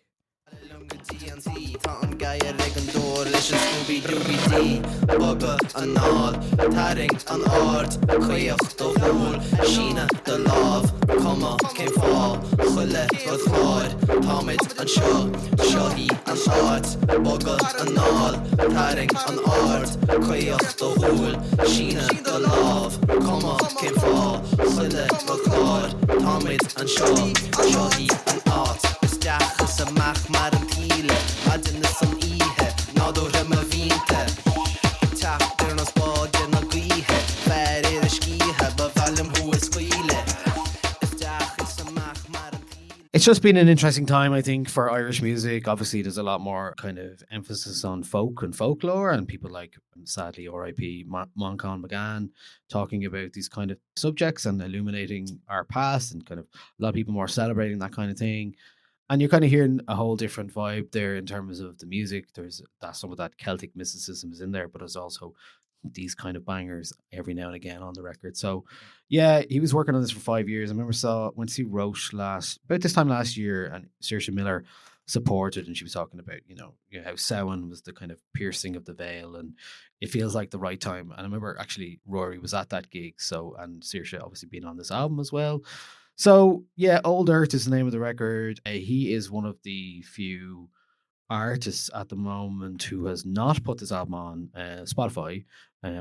TNT, Tom Geyer, Regendor, Lischen Scooby Dooby D, Bugger and Nod, Taring and Ard, Quayoch, the Hole, Sheena, the Love, Comma, Kim Fall, Hulle, the Hard, Tomit and Shaw, Shahi and Ard, Bugger and Nod, Taring and Ard, Quayoch, the Hole, Sheena, the Love, Comma, Kim Fall, Hulle, the Hard, Tomit and Shaw, Shahi and Ard. Is een mag maar een tiele, hadden is een ihe, nou door hem een wiente. Tap er nos bodje na guihe, verre de skihe, bevallen hoe is guile. Is een mag maar een tiele. It's just been an interesting time, I think, for Irish music. Obviously, there's a lot more kind of emphasis on folk and folklore, and people like, sadly, R.I.P. Moncon McGann talking about these kind of subjects and illuminating our past, and kind of a lot of people more celebrating that kind of thing. And you're kind of hearing a whole different vibe there in terms of the music. There's some of that Celtic mysticism is in there, but there's also these kind of bangers every now and again on the record. So, yeah, he was working on this for 5 years. I remember went to see Roche about this time last year, and Saoirse Miller supported, and she was talking about, how Samhain was the kind of piercing of the veil, and it feels like the right time. And I remember actually Rory was at that gig, and Saoirse obviously being on this album as well. So, yeah, Old Earth is the name of the record. He is one of the few artists at the moment who has not put this album on Spotify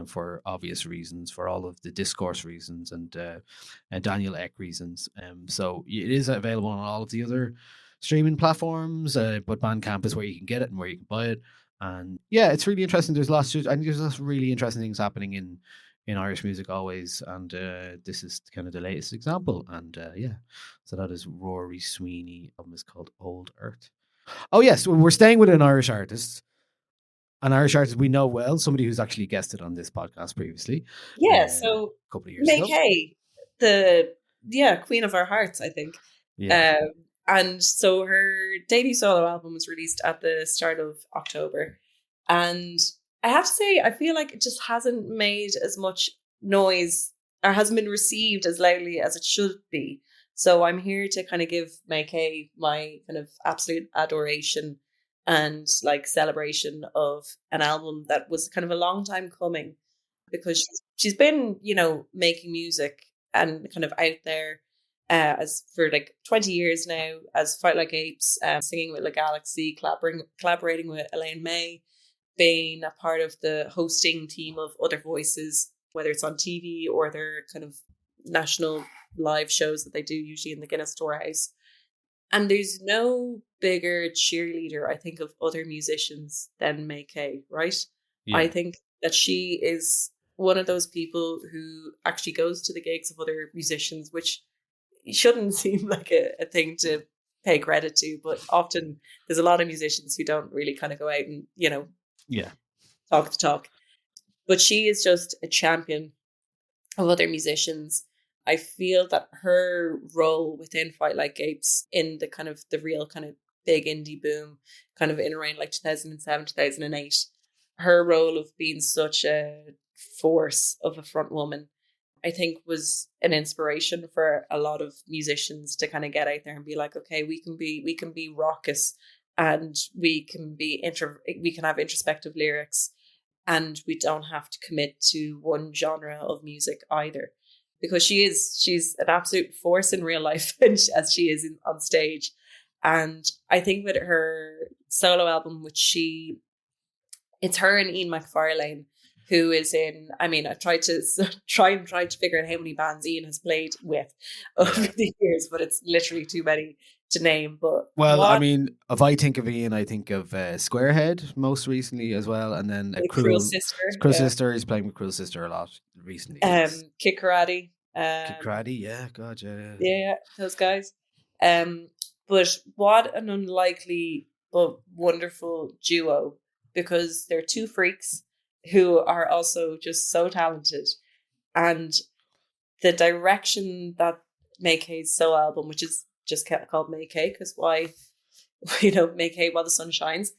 for obvious reasons, for all of the discourse reasons and Daniel Ek reasons. So it is available on all of the other streaming platforms, but Bandcamp is where you can get it and where you can buy it. And yeah, it's really interesting. There's lots of really interesting things happening in Irish music always, and this is kind of the latest example. And so that is Rory Sweeney. Album is called Old Earth. Oh yes, we're staying with an Irish artist we know well, somebody who's actually guested on this podcast previously. So a couple of years Maykay, the Queen of Our Hearts, I think. Yeah. And so her debut solo album was released at the start of October, and I have to say, I feel like it just hasn't made as much noise or hasn't been received as loudly as it should be. So I'm here to kind of give Maykay my kind of absolute adoration and like celebration of an album that was kind of a long time coming, because she's been, making music and kind of out there as for like 20 years now as Fight Like Apes, singing with La Galaxy, collaborating with Elaine May, being a part of the hosting team of Other Voices, whether it's on TV or their kind of national live shows that they do usually in the Guinness Storehouse. And there's no bigger cheerleader, I think, of other musicians than Maykay, right? Yeah. I think that she is one of those people who actually goes to the gigs of other musicians, which shouldn't seem like a thing to pay credit to, but often there's a lot of musicians who don't really kind of go out and, talk the talk. But she is just a champion of other musicians. I feel that her role within Fight Like Apes in the kind of the real kind of big indie boom, kind of in around like 2007, 2008, her role of being such a force of a front woman, I think was an inspiration for a lot of musicians to kind of get out there and be like, okay, we can be raucous, and we can have introspective lyrics, and we don't have to commit to one genre of music either. Because she's an absolute force in real life as she is on stage. And I think with her solo album, it's her and Ian McFarlane who is in, I mean, I tried to try to figure out how many bands Ian has played with over the years, but it's literally too many to name. But Well, I mean, if I think of Ian, I think of Squarehead most recently as well, and then the Cruel Sister, Cruel Sister. He's playing with Cruel Sister a lot recently. Kid Karate, Kid Karate, yeah, God, yeah. yeah, those guys. But what an unlikely but wonderful duo, because they're two freaks who are also just so talented, and the direction that Maykay's So album, which is just called Maykay, because why, Maykay while the sun shines,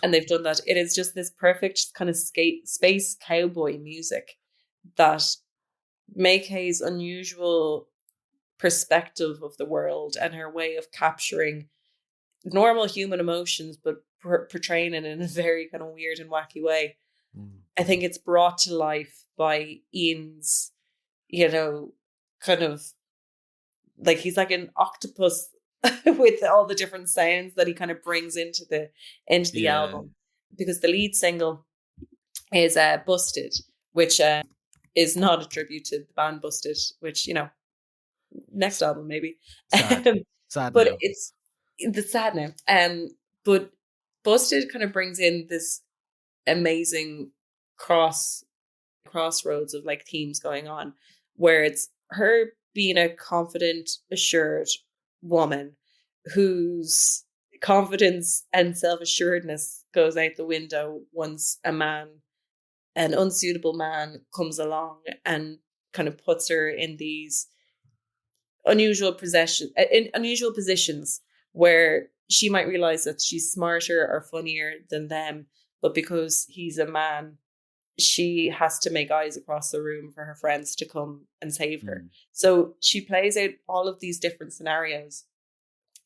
and they've done that. It is just this perfect kind of space cowboy music that Maykay's unusual perspective of the world and her way of capturing normal human emotions, but portraying it in a very kind of weird and wacky way. I think it's brought to life by Ian's, kind of like he's like an octopus with all the different sounds that he kind of brings into the album, because the lead single is Busted, which is not a tribute to the band Busted, which next album maybe. Sad but now. It's the sad now. But Busted kind of brings in this amazing crossroads of like themes going on, where it's her being a confident, assured woman whose confidence and self-assuredness goes out the window once an unsuitable man comes along and kind of puts her in these unusual positions where she might realize that she's smarter or funnier than them, but because he's a man, she has to make eyes across the room for her friends to come and save her. So she plays out all of these different scenarios.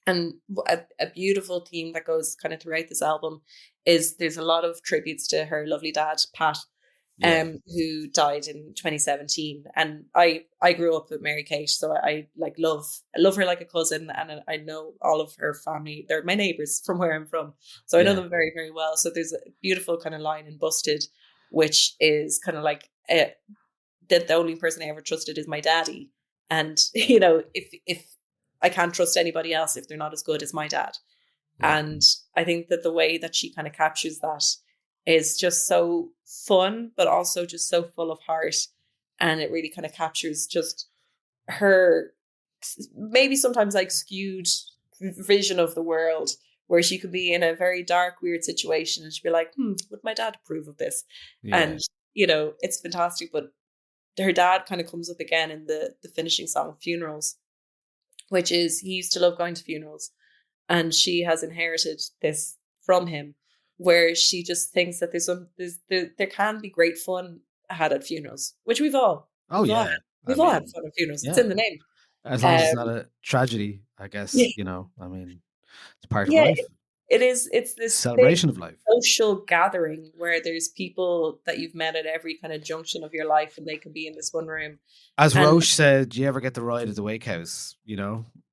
And a beautiful theme that goes kind of throughout this album is there's a lot of tributes to her lovely dad, Pat, who died in 2017. And I grew up with Mary Kate, so I love her like a cousin, and I know all of her family. They're my neighbours from where I'm from, so I know them very, very well. So there's a beautiful kind of line in Busted, which is kind of like that the only person I ever trusted is my daddy, and if I can't trust anybody else if they're not as good as my dad. And I think that the way that she kind of captures that is just so fun, but also just so full of heart. And it really kind of captures just her maybe sometimes like skewed vision of the world, where she could be in a very dark, weird situation and she'd be like, would my dad approve of this? And, it's fantastic. But her dad kind of comes up again in the finishing song, Funerals, which is, he used to love going to funerals, and she has inherited this from him, where she just thinks that there can be great fun had at funerals, which we've all. We've all had fun at funerals. Yeah. It's in the name. As long as it's not a tragedy, I guess, I mean, it's part of life. It is. It's this celebration of life, social gathering where there's people that you've met at every kind of junction of your life, and they can be in this one room. As Roche said, do you ever get the ride at the wake house?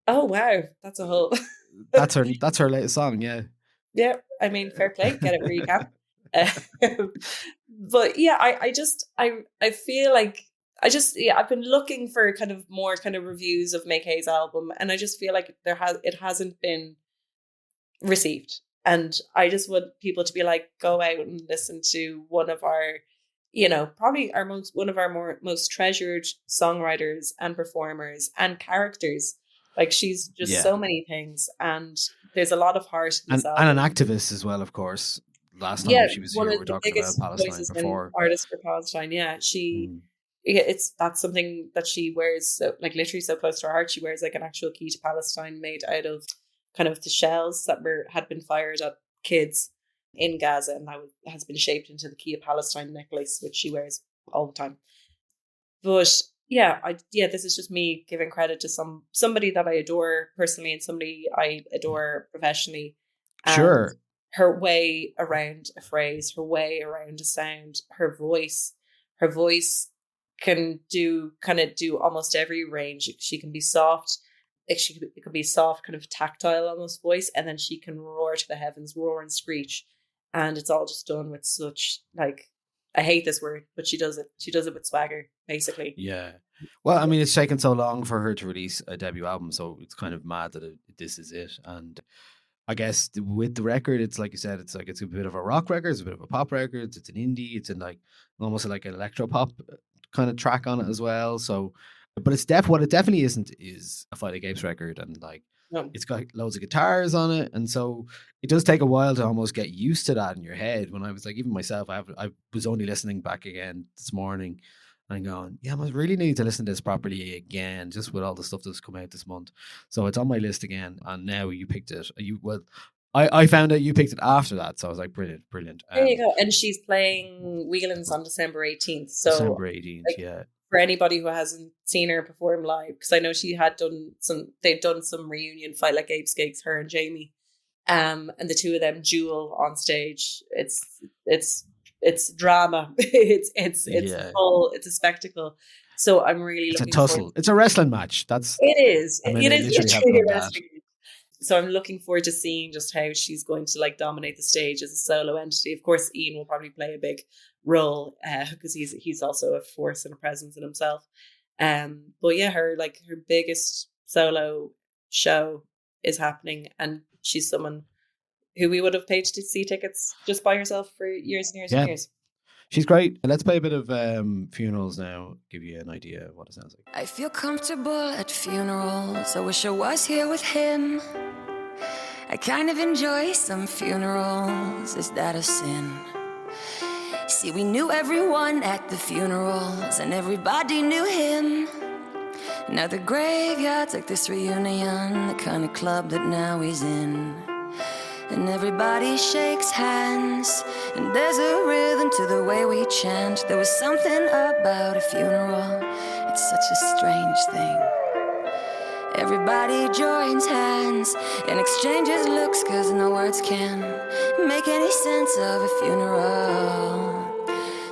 Oh wow, that's a whole. That's her latest song. Yeah, I mean, fair play. Get it where you can. But yeah, I feel like I've been looking for kind of more kind of reviews of Maykay's album, and I just feel like it hasn't been received. And I just want people to be like, go out and listen to one of our, probably one of our most treasured songwriters and performers and characters. Like, she's just so many things, and there's a lot of heart in this album. And an activist as well, of course. Last time she was here, we were talking about Palestine before. Artist for Palestine, that's something that she wears, literally so close to her heart. She wears like an actual key to Palestine made out of kind of the shells that had been fired at kids in Gaza, and that has been shaped into the Key of Palestine necklace, which she wears all the time. But this is just me giving credit to somebody that I adore personally and somebody I adore professionally. Sure. Her way around a phrase, her way around a sound, her voice can do almost every range. She can be soft. It can be soft, kind of tactile almost voice, and then she can roar to the heavens, roar and screech, and it's all just done with such like I hate this word, but she does it. She does it with swagger, basically. Yeah. Well, I mean, it's taken so long for her to release a debut album, so it's kind of mad that this is it. And I guess with the record, it's like you said, it's like it's a bit of a rock record, it's a bit of a pop record, it's an indie, it's in like almost like an electro pop kind of track on it as well. So, but it's what it definitely isn't is a Fight Against record, and like No. it's got loads of guitars on it, and so it does take a while to almost get used to that in your head. When I was like, even myself, I was only listening back again this morning. And going, yeah, I really need to listen to this properly again, just with all the stuff that's come out this month. So it's on my list again. And now you picked it. I found out you picked it after that. So I was like, brilliant. There you go. And she's playing Whelan's on December 18th. So December 18th, like, yeah. For anybody who hasn't seen her perform live, because I know she had they've done some reunion Fight Like Apes gigs, her and Jamie. And the two of them duel on stage. It's drama. It's a spectacle. So I'm really it's looking a tussle. It's a wrestling match. It is. It is literally a wrestling match. So I'm looking forward to seeing just how she's going to like dominate the stage as a solo entity. Of course, Ian will probably play a big role because he's also a force and a presence in himself. But yeah, her biggest solo show is happening, and she's someone who we would have paid to see tickets just by herself for years and years and years. She's great. Let's play a bit of Funerals now, give you an idea of what it sounds like. I feel comfortable at funerals. I wish I was here with him. I kind of enjoy some funerals. Is that a sin? See, we knew everyone at the funerals, and everybody knew him. Now the graveyard's like this reunion, the kind of club that now he's in. And everybody shakes hands, and there's a rhythm to the way we chant. There was something about a funeral, it's such a strange thing. Everybody joins hands and exchanges looks, cause no words can make any sense of a funeral.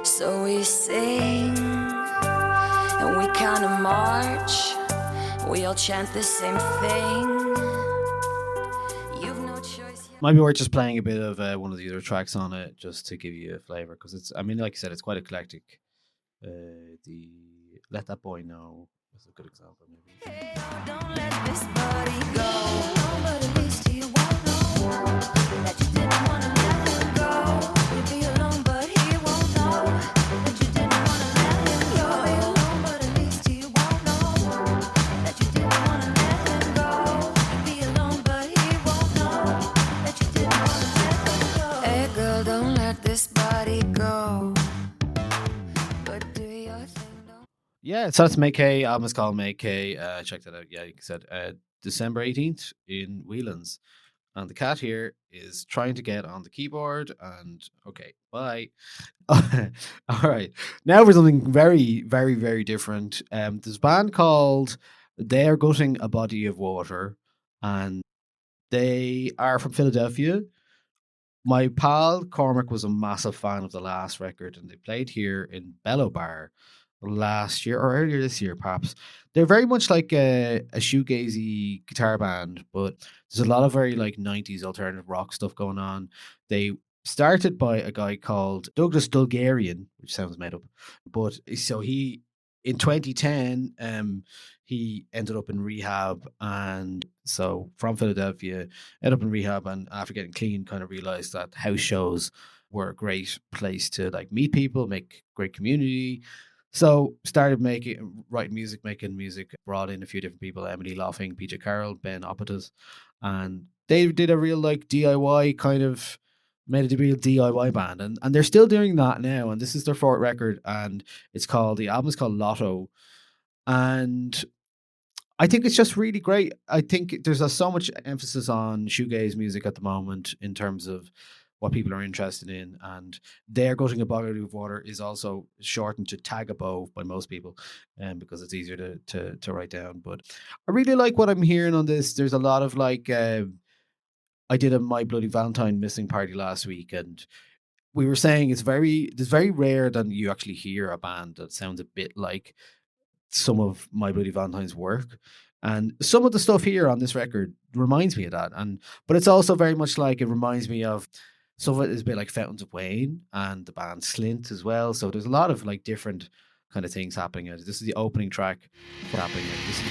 So we sing, and we kind of march, we all chant the same thing. Maybe we're just playing a bit of one of the other tracks on it just to give you a flavor, because it's, I mean, like I said, it's quite eclectic. The Let That Boy Know is a good example, maybe. Hey, don't let this body go, but at least he won't know that you didn't want to let him go. You'll be alone, but he won't know that you didn't want to let him go. You'll be alone, but at least he won't know that you didn't want to let him go. You'll be alone, but he won't know. Hey girl, don't let this body go. But do your thing, don't... Yeah, so that's Maykay. Album is called Maykay. Check that out. Yeah, you said December 18th in Whelan's. And the cat here is trying to get on the keyboard. And okay, bye. All right. Now for something very, very, very different. There's a band called They're Gutting a Body of Water. And they are from Philadelphia. My pal Cormac was a massive fan of the last record, and they played here in Bellow Bar last year or earlier this year, perhaps. They're very much like a shoegazy guitar band, but there's a lot of very like 90s alternative rock stuff going on. They started by a guy called Douglas Dulgarian, which sounds made up, but so he in 2010 he ended up in rehab, and so from Philadelphia ended up in rehab, and after getting clean kind of realized that house shows were a great place to like meet people, make great community. So started writing music, making music, brought in a few different people, Emily Loffing, PJ Carroll, Ben Oppitas, and they did a real like DIY kind of, made it a real DIY band, and they're still doing that now, and this is their fourth record, and the album is called Lotto, and I think it's just really great. I think there's so much emphasis on shoegaze music at the moment in terms of what people are interested in, and They're Gutting a Body of Water is also shortened to Tagabo by most people, because it's easier to write down. But I really like what I'm hearing on this. There's a lot of like, I did a My Bloody Valentine missing party last week, and we were saying it's very rare that you actually hear a band that sounds a bit like some of My Bloody Valentine's work. And some of the stuff here on this record reminds me of that. But it's also very much like, it reminds me of Some of it is a bit like Fountains of Wayne and the band Slint as well. So there's a lot of like different kind of things happening. This is the opening track happening. This is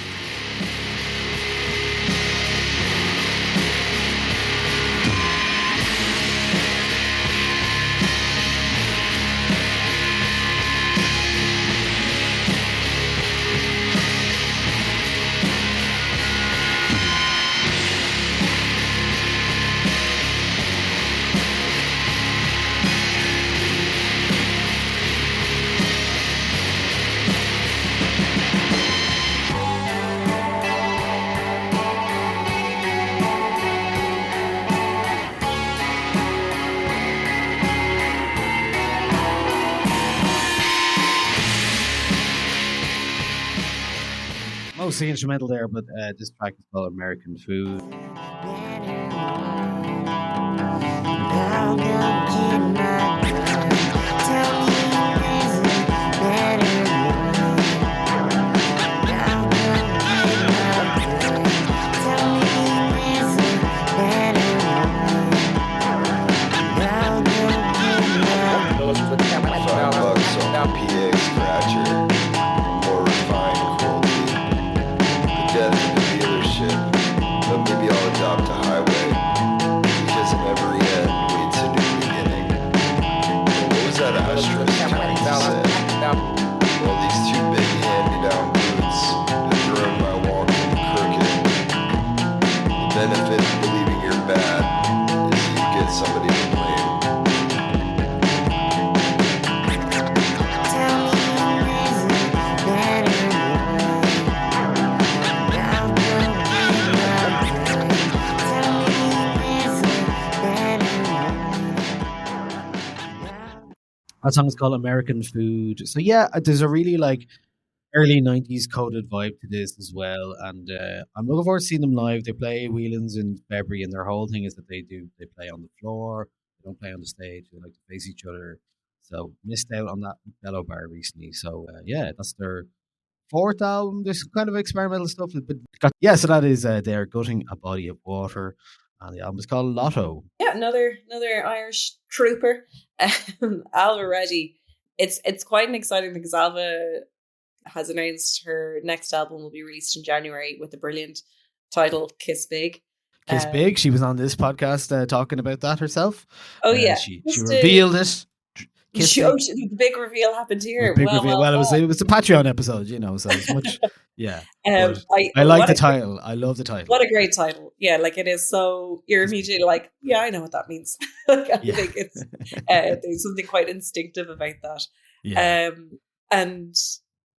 mostly instrumental there, but this track is called American Food. That song is called American Food. So yeah, there's a really like early 90s coded vibe to this as well. And I'm looking forward to seeing them live. They play Whelan's in February, and their whole thing is that they play on the floor. They don't play on the stage. They like to face each other. So missed out on that Bellow Bar recently. So yeah, that's their fourth album. There's kind of experimental stuff. But yeah, so that is they're Gutting a Body of Water. And the album is called Lotto. Yeah, another Irish trooper. Alva Reddy. It's quite an exciting thing because Alva has announced her next album will be released in January with the brilliant title Kiss Big. Kiss Big. She was on this podcast talking about that herself. Oh yeah, she revealed it. The big reveal happened here. Well, it was a Patreon episode, you know, so it's much. Yeah, I like the title. I love the title. What a great title! Yeah, like it is. So you're immediately like, yeah, I know what that means. I think it's there's something quite instinctive about that. Yeah. And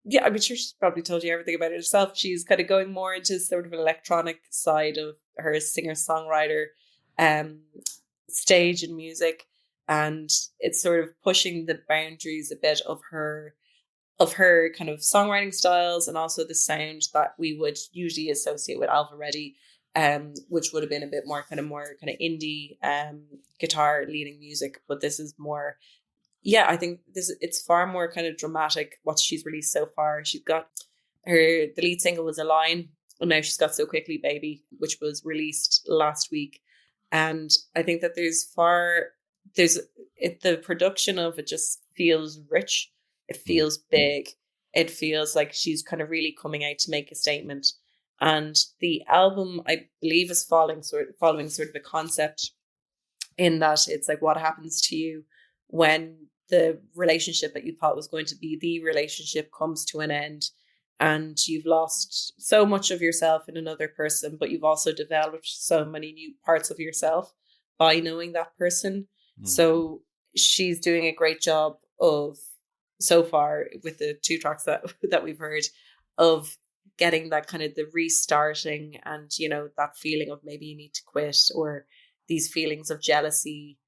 yeah, I'm sure she's probably told you everything about it herself. She's kind of going more into sort of an electronic side of her singer-songwriter stage and music. And it's sort of pushing the boundaries a bit of her kind of songwriting styles and also the sound that we would usually associate with Alva Reddy, which would have been a bit more kind of indie guitar leading music. But this is more, yeah, I think it's far more kind of dramatic what she's released so far. She's got the lead single was A Line, and now she's got So Quickly Baby, which was released last week. And I think that the production of it just feels rich. It feels big. It feels like she's kind of really coming out to make a statement. And the album, I believe, is following sort of a concept in that it's like what happens to you when the relationship that you thought was going to be the relationship comes to an end, and you've lost so much of yourself in another person, but you've also developed so many new parts of yourself by knowing that person. So she's doing a great job of, so far with the two tracks that we've heard, of getting that kind of the restarting and, you know, that feeling of maybe you need to quit, or these feelings of jealousy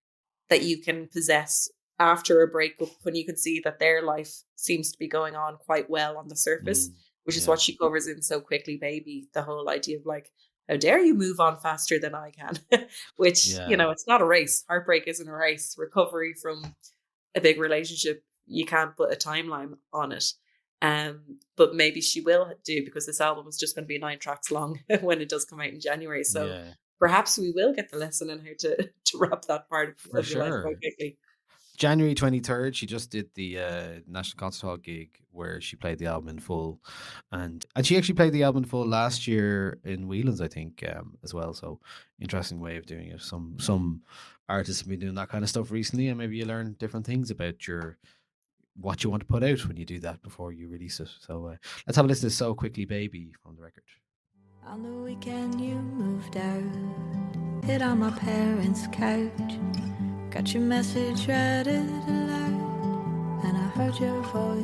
that you can possess after a breakup when you can see that their life seems to be going on quite well on the surface, which is what she covers in So Quickly Baby. The whole idea of like, how dare you move on faster than I can, which, you know, it's not a race. Heartbreak isn't a race. Recovery from a big relationship, you can't put a timeline on it. But maybe she will do, because this album is just going to be 9 tracks long when it does come out in January. So perhaps we will get the lesson on how to wrap that part For of your life sure. quite quickly. January 23rd, she just did the National Concert Hall gig where she played the album in full, and she actually played the album in full last year in Whelan's, I think, as well. So interesting way of doing it. Some artists have been doing that kind of stuff recently, and maybe you learn different things about what you want to put out when you do that before you release it. So let's have a listen to "So Quickly Baby" from the record. On the weekend you moved out, hid on my parents' couch. Got your message, read it aloud, and I heard your voice.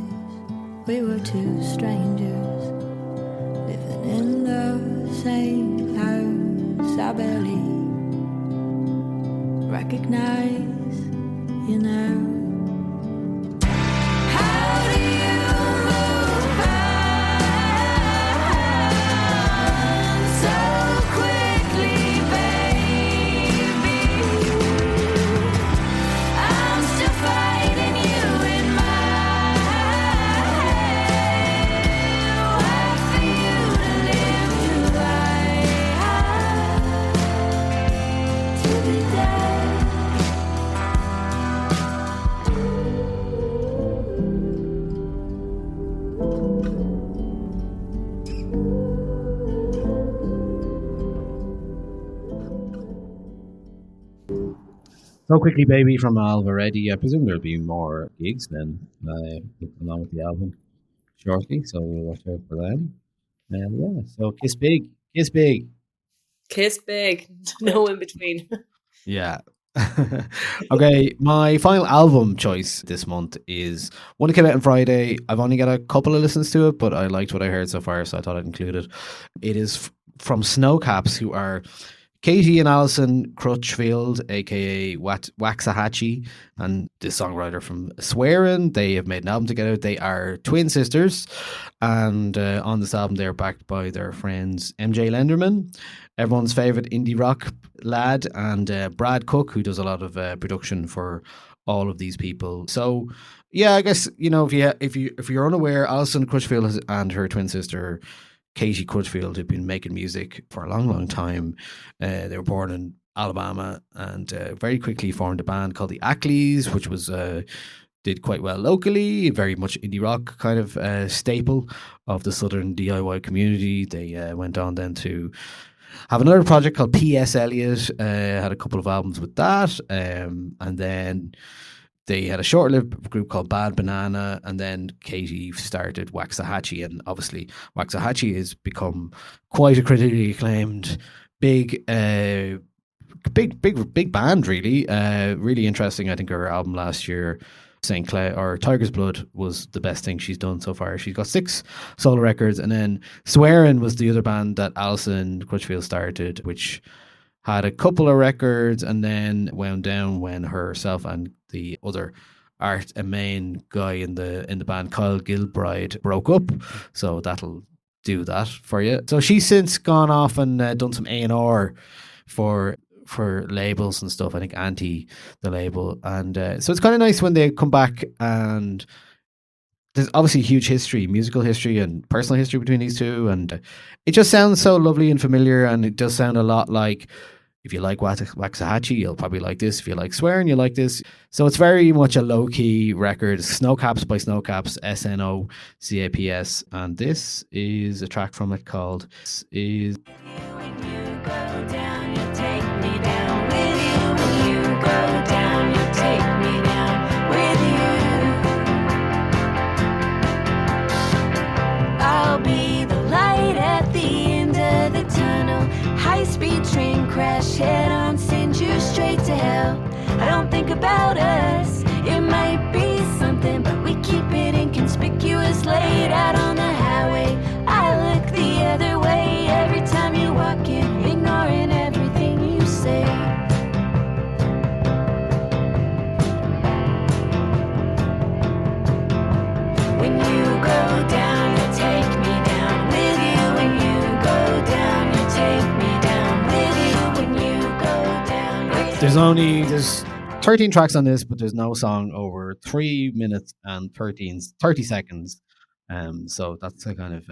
We were two strangers, living in the same house. I barely recognize you now. How do you move on so quickly, baby? I'm still fighting you in my head. Wait for you to live till I have to be dead. "So Quickly Baby" from Alvaretti. I presume there'll be more gigs then along with the album shortly, so we'll watch out for them. Yeah, so kiss big. Kiss big, no in between. Yeah. Okay, my final album choice this month is one that came out on Friday. I've only got a couple of listens to it, but I liked what I heard so far, so I thought I'd include it. It is from Snocaps, who are Katie and Allison Crutchfield, aka Waxahachie, and the songwriter from Swearin'. They have made an album together. They are twin sisters, and on this album they're backed by their friends MJ Lenderman, everyone's favorite indie rock lad, and Brad Cook, who does a lot of production for all of these people. So yeah, I guess, you know, if you're unaware, Allison Crutchfield and her twin sister Katie Crutchfield have been making music for a long, long time. They were born in Alabama and very quickly formed a band called the Ackleys, which was did quite well locally, very much indie rock kind of staple of the southern DIY community. They went on then to have another project called P.S. Eliot, had a couple of albums with that, and then they had a short-lived group called Bad Banana, and then Katie started Waxahachie, and obviously Waxahachie has become quite a critically acclaimed big band, really. Really interesting. I think her album last year, St. Clair or Tiger's Blood, was the best thing she's done so far. She's got 6 solo records, and then Swearin' was the other band that Allison Crutchfield started, which had a couple of records and then wound down when herself and the other Art and main guy in the band, Kyle Gilbride, broke up. So that'll do that for you. So she's since gone off and done some A&R for labels and stuff. I think Anti, the label, and so it's kind of nice when they come back, and there's obviously huge history, musical history and personal history between these two, and it just sounds so lovely and familiar, and it does sound a lot like, if you like Waxahachie, you'll probably like this. If you like Swearin', you'll like this. So it's very much a low-key record. Snocaps by Snocaps, Snocaps, and this is a track from it called is. When you go down, you take me down with you. When you go down, you take me down with you. I'll be the light at the end of the tunnel. High-speed train crash, head-on, send you straight to hell. I don't think about us. It might be something, but we keep it inconspicuous. Laid out on the highway, I look the other way every time you walk in, ignoring everything you say. When you go down, you take me down with you. When you go down, you take me down with you. When you go down, There's 13 tracks on this, but there's no song over 3 minutes and 30 seconds. So that's the kind of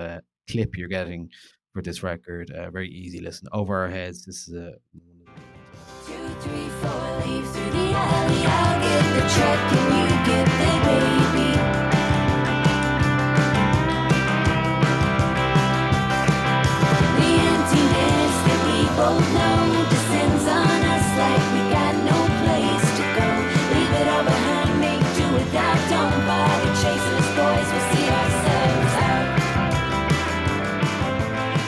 clip you're getting for this record. Very easy listen. Over Our Heads. This is a 2, 3, 4, leave through the alley. I'll get the check and you get the baby. The emptiness that we both know descends on us like we got no place to go. Leave it all behind, make do without. Don't bother chasing us, boys. We'll see ourselves out.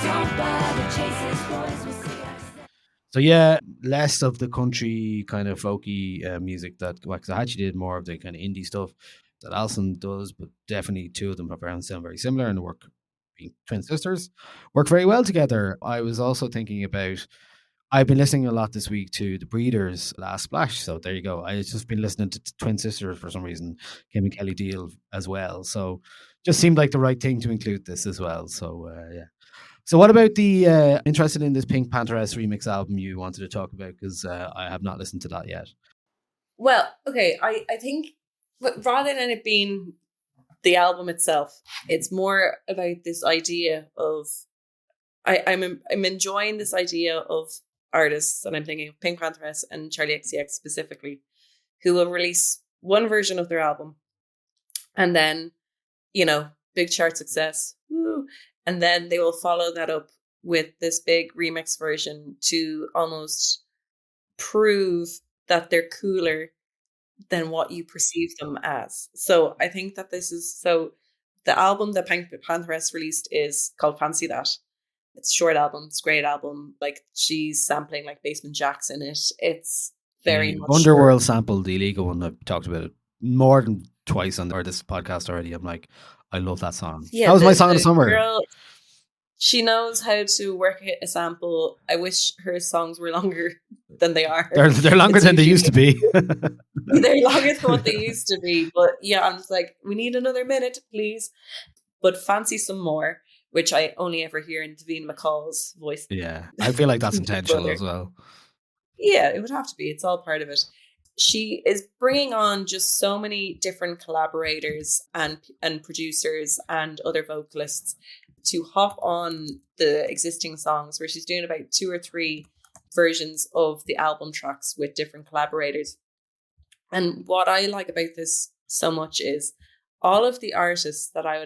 Don't bother chasing us, boys. We'll see ourselves. So yeah, less of the country kind of folky music that, because I actually did more of the kind of indie stuff that Allison does, but definitely two of them have around sound very similar and work, being twin sisters, work very well together. I was also thinking about, I've been listening a lot this week to The Breeders' Last Splash. So there you go. I've just been listening to Twin Sisters for some reason, Kim and Kelly Deal as well. So just seemed like the right thing to include this as well. So yeah. So what about the, interested in this PinkPantheress remix album you wanted to talk about? Because I have not listened to that yet. Well, okay, I think but rather than it being the album itself, it's more about this idea of, I'm enjoying this idea of artists, and I'm thinking of PinkPantheress and Charlie XCX specifically, who will release one version of their album and then, you know, big chart success, woo, and then they will follow that up with this big remix version to almost prove that they're cooler than what you perceive them as. So I think that this is, so the album that PinkPantheress released is called Fancy That. It's a short album. It's a great album. Like, she's sampling like Basement Jacks in it. It's very much Wonderworld sampled the illegal one. I've talked about it more than twice on this podcast already. I'm like, I love that song. Yeah, that was my song of the summer. Girl, she knows how to work a sample. I wish her songs were longer than they are. They're longer than they used to be. They're longer than what they used to be. But yeah, I'm just like, we need another minute, please. But Fancy Some More, which I only ever hear in Davina McCall's voice. Yeah, I feel like that's intentional as well. Yeah, it would have to be. It's all part of it. She is bringing on just so many different collaborators and producers and other vocalists to hop on the existing songs, where she's doing about 2 or 3 versions of the album tracks with different collaborators. And what I like about this so much is all of the artists that I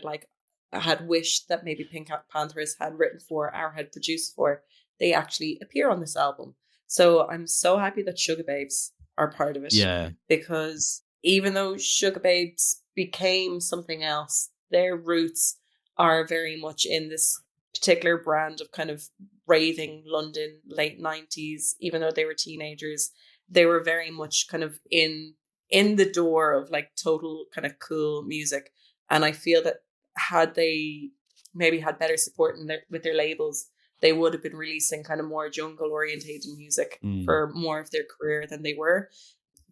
had wished that maybe PinkPantheress had written for or had produced for, they actually appear on this album. So I'm so happy that Shoegabes are part of it. Yeah. Because even though Shoegabes became something else, their roots are very much in this particular brand of kind of raving London late 90s. Even though they were teenagers, they were very much kind of in the door of like total kind of cool music. And I feel that had they maybe had better support with their labels, they would have been releasing kind of more jungle orientated music for more of their career than they were.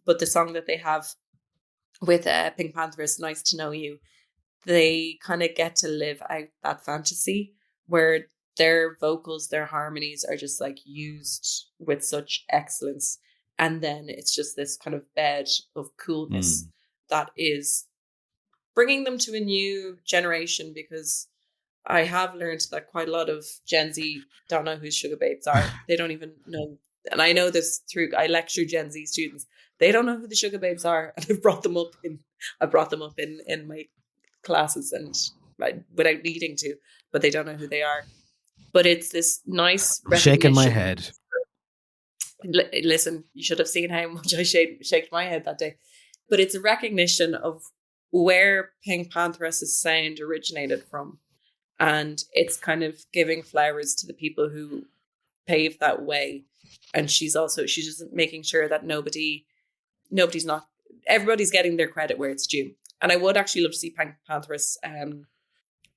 But the song that they have with PinkPantheress, Nice to Know You, they kind of get to live out that fantasy where their vocals, their harmonies are just like used with such excellence. And then it's just this kind of bed of coolness that is bringing them to a new generation, because I have learned that quite a lot of Gen Z don't know who Shoegabes are. They don't even know. And I know this I lecture Gen Z students. They don't know who the Shoegabes are. And I brought them up in my classes, and without needing to, but they don't know who they are. But it's this nice shaking my head. Listen, you should have seen how much I shaked my head that day. But it's a recognition of where PinkPantheress's sound originated from. And it's kind of giving flowers to the people who paved that way. And she's just making sure that everybody's getting their credit where it's due. And I would actually love to see PinkPantheress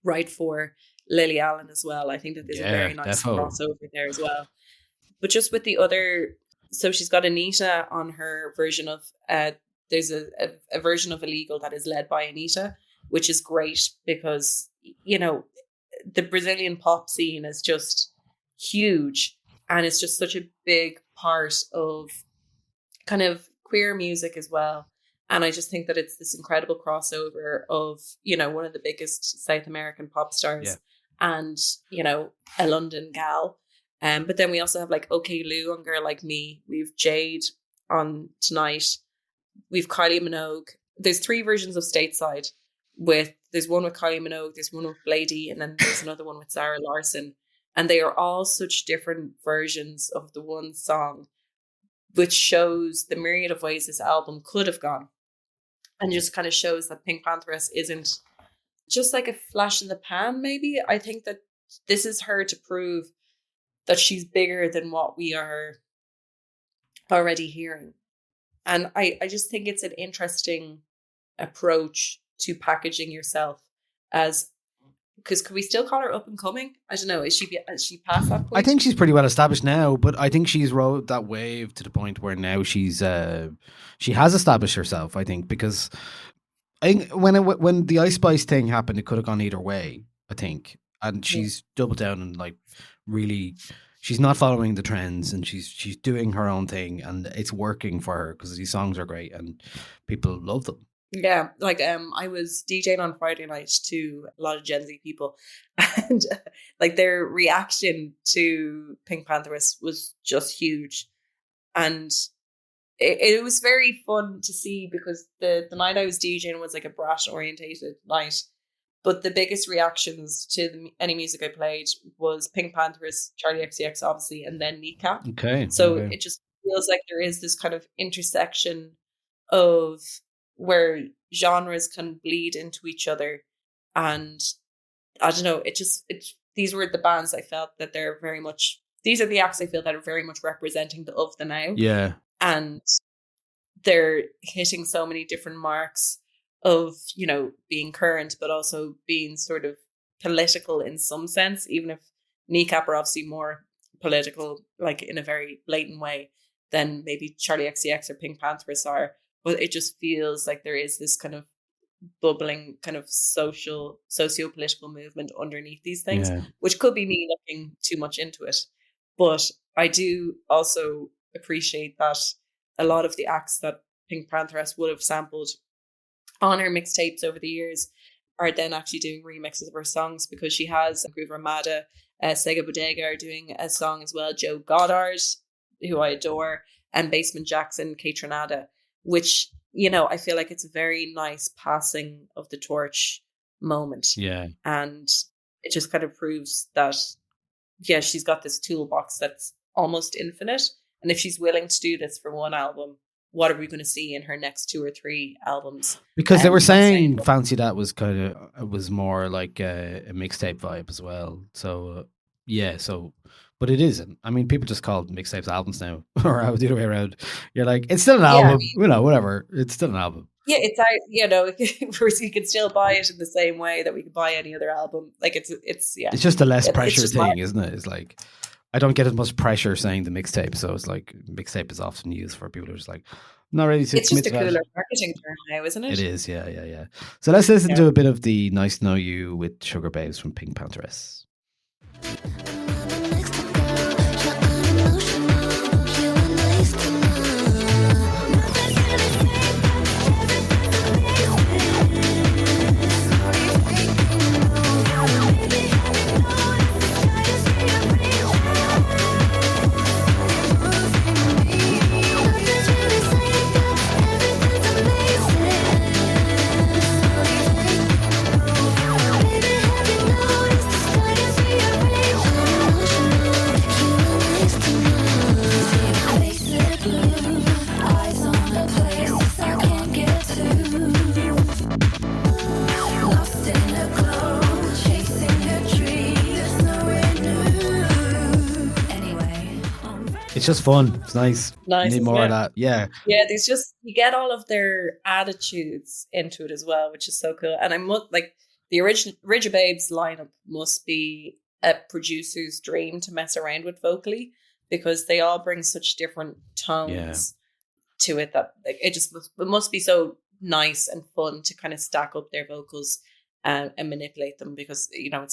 write for Lily Allen as well. I think that there's a very nice crossover there as well. But just with the other, so she's got Anita on her version of, there's a version of Illegal that is led by Anita, which is great because, you know, the Brazilian pop scene is just huge. And it's just such a big part of kind of queer music as well. And I just think that it's this incredible crossover of, you know, one of the biggest South American pop stars and, you know, a London gal. But then we also have like OK Lou on Girl Like Me. We've Jade on Tonight. We've Kylie Minogue. There's 3 versions of Stateside. There's one with Kylie Minogue, there's one with Lady, and then there's another one with Sarah Larson. And they are all such different versions of the one song, which shows the myriad of ways this album could have gone. And just kind of shows that PinkPantheress isn't just like a flash in the pan, maybe. I think that this is her to prove that she's bigger than what we are already hearing. And I just think it's an interesting approach to packaging yourself as, because could we still call her up and coming? I don't know. Is she past that point? I think she's pretty well established now, but I think she's rode that wave to the point where now she has established herself. I think because I think when the Ice Spice thing happened, it could have gone either way. I think, and she's doubled down and like really. She's not following the trends, and she's doing her own thing, and it's working for her because these songs are great and people love them. Yeah, like I was DJing on Friday night to a lot of Gen Z people, and like their reaction to PinkPantheress was just huge, and it was very fun to see because the night I was DJing was like a brat orientated night. But the biggest reactions to any music I played was PinkPantheress, Charlie XCX, obviously, and then Kneecap. Okay. So it just feels like there is this kind of intersection of where genres can bleed into each other. And I don't know, these were the bands I felt that they're very much, these are the acts I feel that are very much representing of the now. Yeah. And they're hitting so many different marks of, you know, being current, but also being sort of political in some sense, even if Kneecap are obviously more political, like in a very blatant way than maybe Charlie XCX or PinkPantheress are. But it just feels like there is this kind of bubbling kind of socio-political movement underneath these things, which could be me looking too much into it. But I do also appreciate that a lot of the acts that PinkPantheress would have sampled on her mixtapes over the years are then actually doing remixes of her songs, because she has Groove Armada, Sega Bodega are doing a song as well, Joe Goddard, who I adore, and Basement Jackson, Kate Trinada, which, you know, I feel like it's a very nice passing of the torch moment. Yeah. And it just kind of proves that, yeah, she's got this toolbox that's almost infinite. And if she's willing to do this for one album, what are we going to see in her next 2 or 3 albums? Because they were saying Fancy That was was more like a mixtape vibe as well. So but it isn't. I mean, people just call mixtapes albums now, or the other way around. You're like, it's still an album, I mean, you know, whatever. It's still an album. Yeah, it's, you know, you can still buy it in the same way that we could buy any other album. Like it's just a less pressure thing, isn't it? It's like, I don't get as much pressure saying the mixtape, so it's like mixtape is often used for people who are just like not ready to. It's just a cooler marketing term now, isn't it? It is, yeah. So let's listen to a bit of the Nice to Know You with Sugar Babes from PinkPantheress. It's just fun. It's nice. Need more of that. Yeah. Yeah, there's just, you get all of their attitudes into it as well, which is so cool. And I must, like, the Rigid Babes lineup must be a producer's dream to mess around with vocally, because they all bring such different tones to it that, like, it must be so nice and fun to kind of stack up their vocals and manipulate them, because, you know,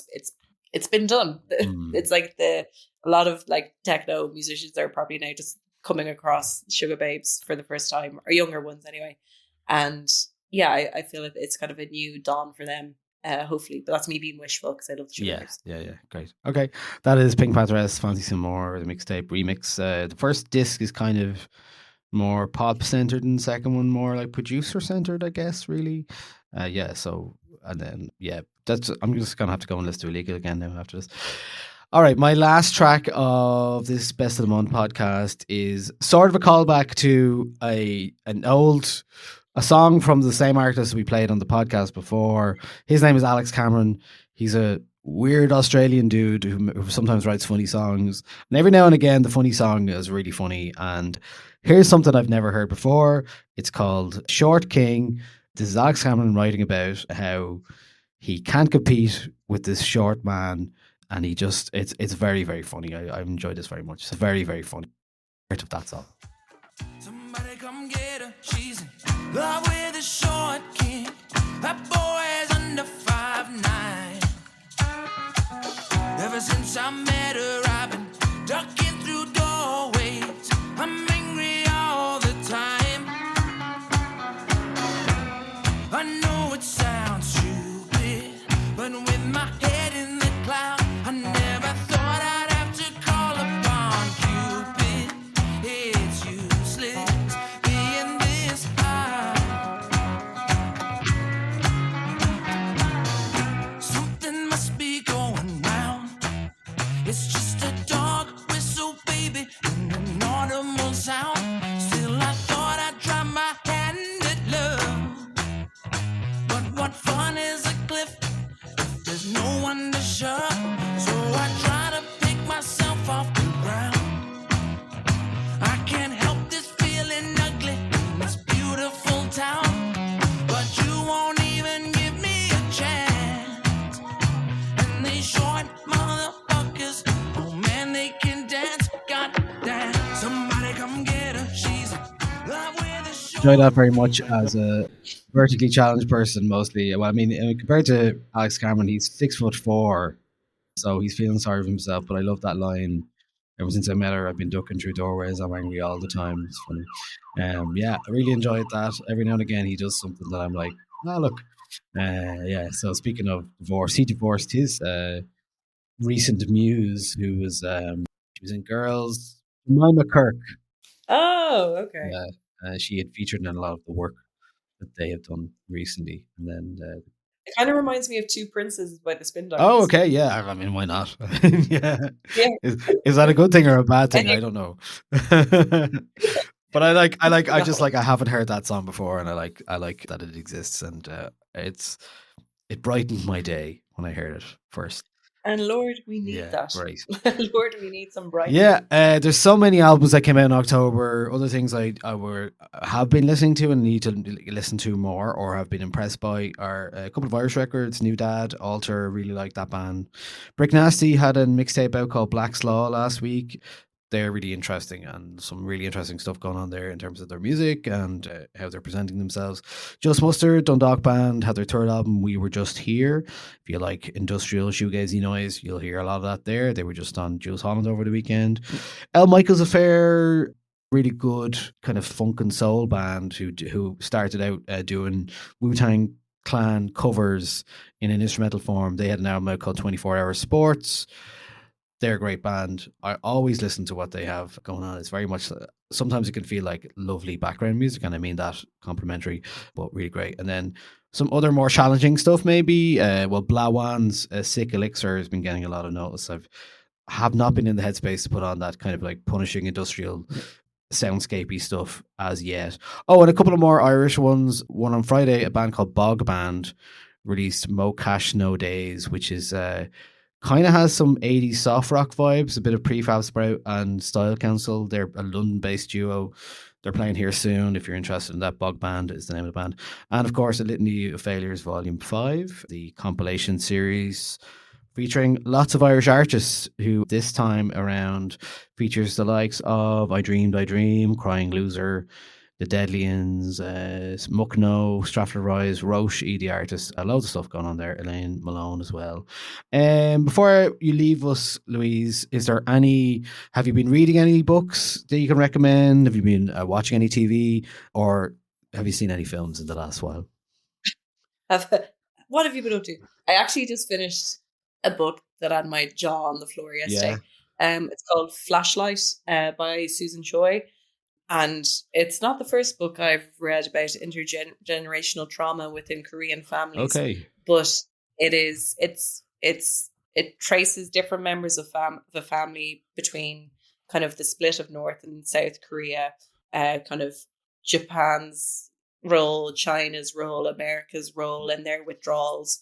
it's been done. It's like a lot of like techno musicians are probably now just coming across Sugar Babes for the first time, or younger ones anyway. And yeah, I feel like it's kind of a new dawn for them. hopefully. But that's me being wishful because I love the Shoegaze. Yeah, great. Okay, that is PinkPantheress, Fancy Some More, the mixtape remix. The first disc is kind of more pop centered, and the second one more like producer centered, I guess. Really, So and then that's. I'm just gonna have to go and listen to Illegal again now after this. All right, my last track of this Best of the Month podcast is sort of a callback to a song from the same artist we played on the podcast before. His name is Alex Cameron. He's a weird Australian dude who sometimes writes funny songs. And every now and again, the funny song is really funny. And here's something I've never heard before. It's called Short King. This is Alex Cameron writing about how he can't compete with this short man. And it's very, very funny. I enjoyed this very much. It's very, very funny. Part of that song. Somebody come get her. She's in love with a short king. That boy is under 5'9". Ever since I met her, I've been ducking through doorways. I'm angry all the time. I know it sounds stupid, but with my head in the clouds, I never thought I'd have to call upon Cupid. It's useless being this high. Something must be going round. It's just a dog whistle, baby, and an audible sound. Still, I thought I'd try my hand at love. But what fun is a cliff if there's no one to shove? So I try to pick myself off the ground. I can't help this feeling ugly in this beautiful town. But you won't even give me a chance. And they short motherfuckers, oh man, they can dance. Goddamn, somebody come get her. She's in love with a short. Enjoy that very much as a vertically challenged person, mostly. Well, I mean, compared to Alex Cameron, he's 6'4", so he's feeling sorry for himself. But I love that line. Ever since I met her, I've been ducking through doorways. I'm angry all the time. It's funny. I really enjoyed that. Every now and again, he does something that I'm like, oh, look. So speaking of divorce, he divorced his recent muse, who was she was in Girls, Jemima Kirk. Oh, okay. She had featured in a lot of the work that they have done recently, and then It kind of reminds me of Two Princes by the Spin Doctors. oh, okay, yeah. I mean, why not? Yeah. Yeah. Is that a good thing or a bad thing? think- I don't know. But I just like I haven't heard that song before, and I like that it exists, and it brightened my day when I heard it first. And Lord, we need that. Great. Lord, we need some bright. Yeah, there's so many albums that came out in October. Other things I have been listening to and need to listen to more, or have been impressed by, are a couple of Irish records. New Dad, Alter, really like that band. Brick Nasty had a mixtape out called Black's Law last week. They're really interesting, and some really interesting stuff going on there in terms of their music and how they're presenting themselves. Just Mustard, Dundalk band, had their third album, We Were Just Here. If you like industrial shoegazy noise, you'll hear a lot of that there. They were just on Jules Holland over the weekend. El Michael's Affair, really good kind of funk and soul band who started out doing Wu-Tang Clan covers in an instrumental form. They had an album out called 24 Hour Sports. They're a great band. I always listen to what they have going on. It's very much, sometimes it can feel like lovely background music, and I mean that complimentary, but really great. And then some other more challenging stuff, maybe. Blawan's Sick Elixir has been getting a lot of notice. Have not been in the headspace to put on that kind of like punishing industrial soundscapey stuff as yet. Oh, and a couple of more Irish ones. One on Friday, a band called Bog Band released Mo Cash No Days, which is kind of has some 80s soft rock vibes, a bit of Prefab Sprout and Style Council. They're a London-based duo. They're playing here soon. If you're interested in that, Bog Band is the name of the band. And of course, A Litany of Failures Volume 5, the compilation series featuring lots of Irish artists, who this time around features the likes of I Dreamed I Dream, Crying Loser, The Deadlians, Muckno, Straffler Rise, Roche, the artist, loads of stuff going on there. Elaine Malone as well. Before you leave us, Louise, have you been reading any books that you can recommend? Have you been watching any TV, or have you seen any films in the last while? What have you been up to? I actually just finished a book that had my jaw on the floor yesterday. It's called Flashlight by Susan Choi. And it's not the first book I've read about intergenerational trauma within Korean families. Okay. But it traces different members of the family between kind of the split of North and South Korea, kind of Japan's role, China's role, America's role, and their withdrawals,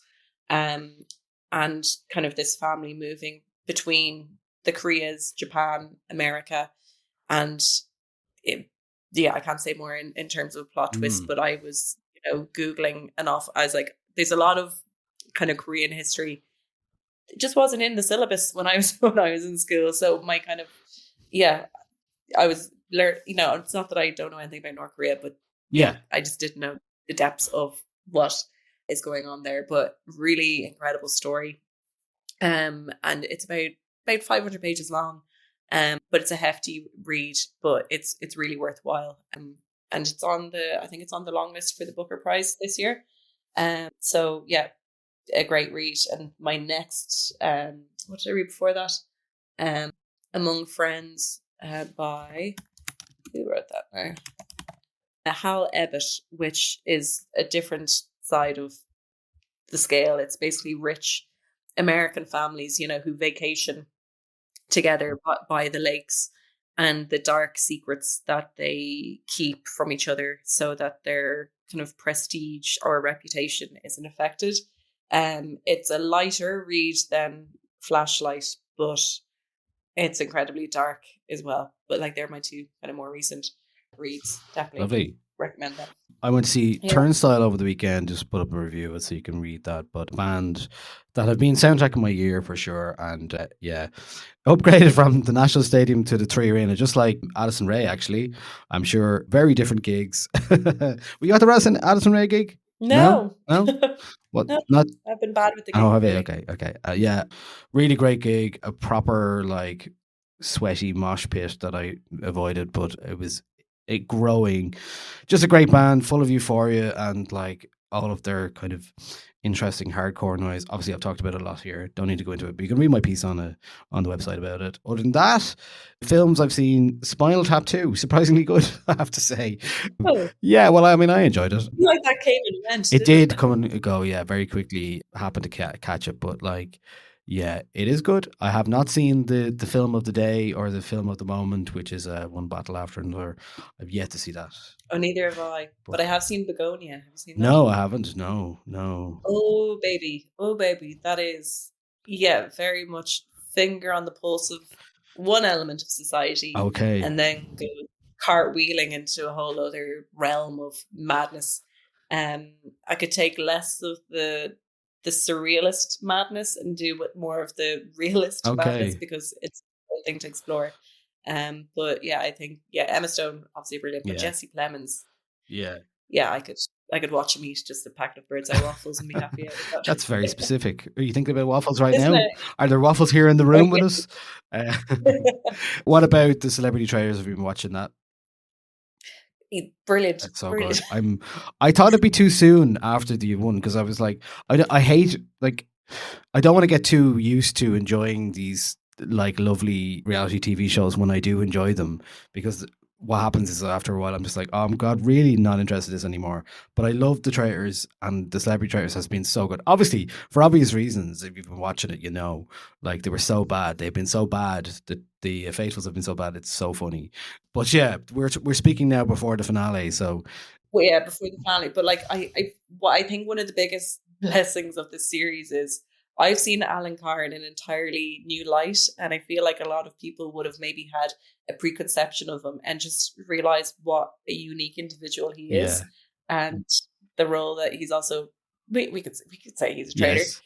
and kind of this family moving between the Koreas, Japan, America, and I can't say more in terms of plot twist, but I was, Googling enough. I was like, there's a lot of kind of Korean history. It just wasn't in the syllabus when I was in school. So my kind of, I was learn. It's not that I don't know anything about North Korea, but I just didn't know the depths of what is going on there. But really incredible story, and it's about 500 pages long. But it's a hefty read, but it's really worthwhile. And it's I think it's on the long list for the Booker Prize this year. So yeah, a great read. And my next, what did I read before that? Among Friends by, who wrote that now? Hal Ebbett, which is a different side of the scale. It's basically rich American families, who vacation together by the lakes, and the dark secrets that they keep from each other so that their kind of prestige or reputation isn't affected. It's a lighter read than Flashlight, but it's incredibly dark as well. But like, they're my two kind of more recent reads. Definitely Lovely. Recommend that. I went to see Turnstile over the weekend, just put up a review of it so you can read that. But a band that have been soundtracking my year for sure. And upgraded from the National Stadium to the Three Arena, just like Addison Rae, actually. I'm sure very different gigs. We got the Addison Rae gig? No. What? No, not? I've been bad with the gig. Oh, have you? Okay. Really great gig. A proper, like, sweaty mosh pit that I avoided, but it was growing. Just a great band, full of euphoria and like all of their kind of interesting hardcore noise. Obviously, I've talked about it a lot here. Don't need to go into it, but you can read my piece on the website about it. Other than that, films I've seen, Spinal Tap 2, surprisingly good, I have to say. Oh. Yeah, well, I mean, I enjoyed it. Like that came and went. It did come and go, very quickly. Happened to catch it, but like, yeah, it is good. I have not seen the film of the day or the film of the moment, which is One Battle After Another. I've yet to see that. Oh, neither have I. But I have seen Begonia. Have you seen that? No, I haven't. No. Oh, baby. That is, very much finger on the pulse of one element of society. Okay. And then go cartwheeling into a whole other realm of madness. I could take less of the surrealist madness and do with more of the realist madness, because it's a thing to explore. But yeah, I think Emma Stone obviously brilliant, but Jesse Plemons, I could watch him eat just a packet of Bird's Eye waffles and be happy. That's very specific. Are you thinking about waffles right Isn't now? it? Are there waffles here in the room with us? What about the Celebrity Traitors? Have you been watching that? Brilliant. That's so Brilliant. good. I thought it'd be too soon after the one, because I was like, I hate, like, I don't want to get too used to enjoying these like lovely reality TV shows when I do enjoy them, because what happens is after a while I'm just like, oh, I'm God, really not interested in this anymore. But I love the Traitors, and the Celebrity Traitors has been so good. Obviously, for obvious reasons, if you've been watching it, like, they were so bad. They've been so bad. The Faithfuls have been so bad. It's so funny. But yeah, we're speaking now before the finale, so. Well, yeah, before the finale. But like, I think one of the biggest blessings of this series is I've seen Alan Carr in an entirely new light, and I feel like a lot of people would have maybe had a preconception of him and just realized what a unique individual he is, and the role that he's also. We could say he's a traitor. Yes.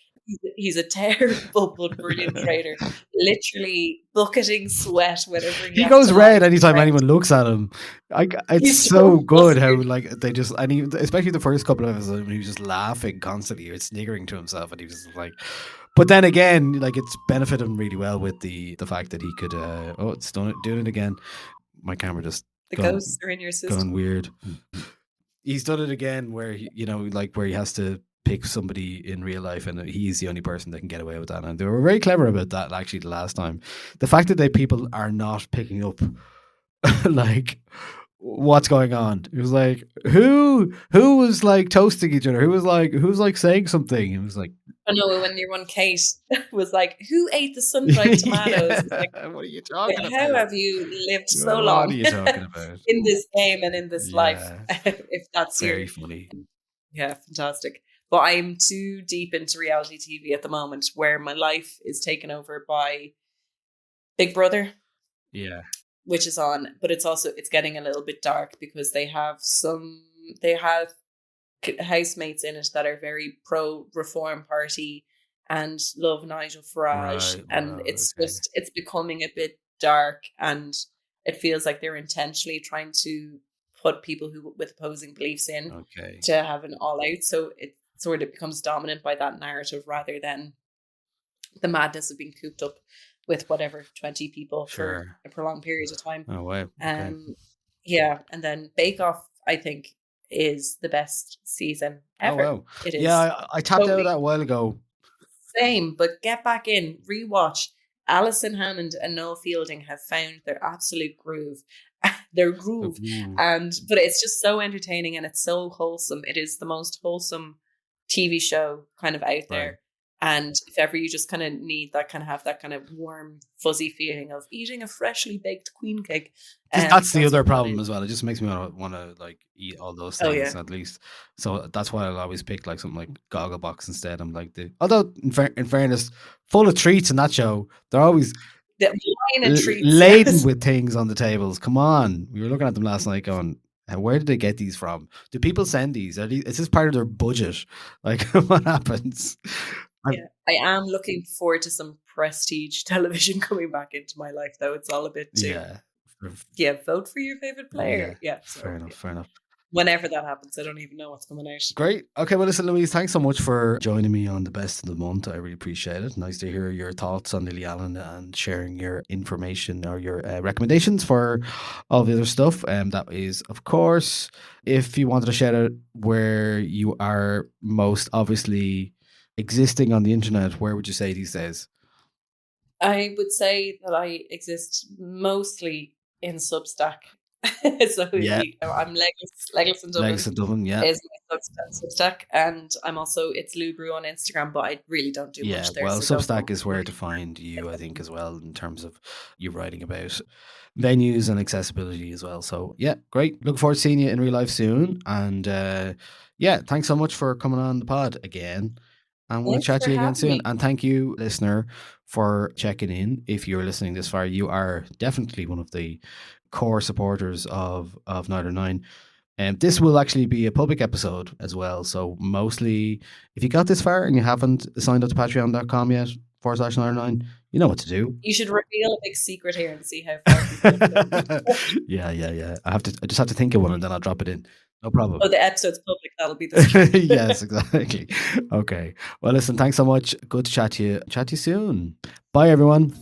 He's a terrible but brilliant traitor. Literally bucketing sweat whenever he goes red anytime anyone looks at him. It's so good how, like, they just, and he, especially the first couple of episodes, he was just laughing constantly or sniggering to himself, and he was like, but then again, like, it's benefited him really well with the fact that he could it's doing it again. My camera just the ghosts are in your system. Going weird. He's done it again where he, like, where he has to pick somebody in real life and he's the only person that can get away with that. And they were very clever about that actually the last time. The fact that people are not picking up like what's going on. It was like who was like toasting each other? Who was like saying something? It was like, I know when your one Kate was like, who ate the sun-dried tomatoes? It's like, what are you talking about? How have you lived so What long are you talking about? in this game and in this life? If that's very funny. Yeah, fantastic. But I'm too deep into reality TV at the moment where my life is taken over by Big Brother. Yeah. Which is on, but it's getting a little bit dark because they have housemates in it that are very pro Reform Party and love Nigel Farage, and it's becoming a bit dark, and it feels like they're intentionally trying to put people with opposing beliefs in to have an all out, so it sort of becomes dominant by that narrative rather than the madness of being cooped up with whatever 20 people for a prolonged period of time. Oh wow! Yeah, and then Bake Off, I think, is the best season ever. Oh wow! It is. Yeah, I tapped out that a while ago. Same, but get back in, rewatch. Alison Hammond and Noel Fielding have found their absolute groove, but it's just so entertaining and it's so wholesome. It is the most wholesome TV show kind of out there. And if ever you just kind of need that kind of have that kind of warm, fuzzy feeling of eating a freshly baked queen cake. That's the other problem as well. It just makes me want to like eat all those things at least. So that's why I'll always pick like something like Gogglebox instead. I'm like although in fairness, full of treats in that show, they're always laden with things on the tables. Come on, we were looking at them last night going, where did they get these from? Do people send these? Is this part of their budget? Like what happens? Yeah, I am looking forward to some prestige television coming back into my life, though. It's all a bit too... vote for your favorite player. Yeah, fair enough. Whenever that happens, I don't even know what's coming out. Great. Okay, well, listen, Louise, thanks so much for joining me on the best of the month. I really appreciate it. Nice to hear your thoughts on Lily Allen and sharing your information or your recommendations for all the other stuff. That is, of course, if you wanted to shout out where you are most obviously existing on the internet, where would you say these days? I would say that I exist mostly in Substack. So I'm Legless in Dublin. Legless in Dublin, is my Substack, and I'm also Lou Brew on Instagram, but I really don't do much there. Well, Substack is where to find you, I think, as well, in terms of you writing about venues and accessibility as well. So great. Looking forward to seeing you in real life soon, and thanks so much for coming on the pod again. And we'll chat to you again soon. And thank you, listener, for checking in. If you're listening this far, you are definitely one of the core supporters of Night or Nine. And this will actually be a public episode as well. So mostly, if you got this far and you haven't signed up to patreon.com yet, /Night09, you know what to do. You should reveal a big secret here and see how far Yeah. I just have to think of one and then I'll drop it in. No problem. Oh, the episode's public. That'll be the Yes, exactly. Okay. Well, listen, thanks so much. Good to chat to you. Chat to you soon. Bye, everyone.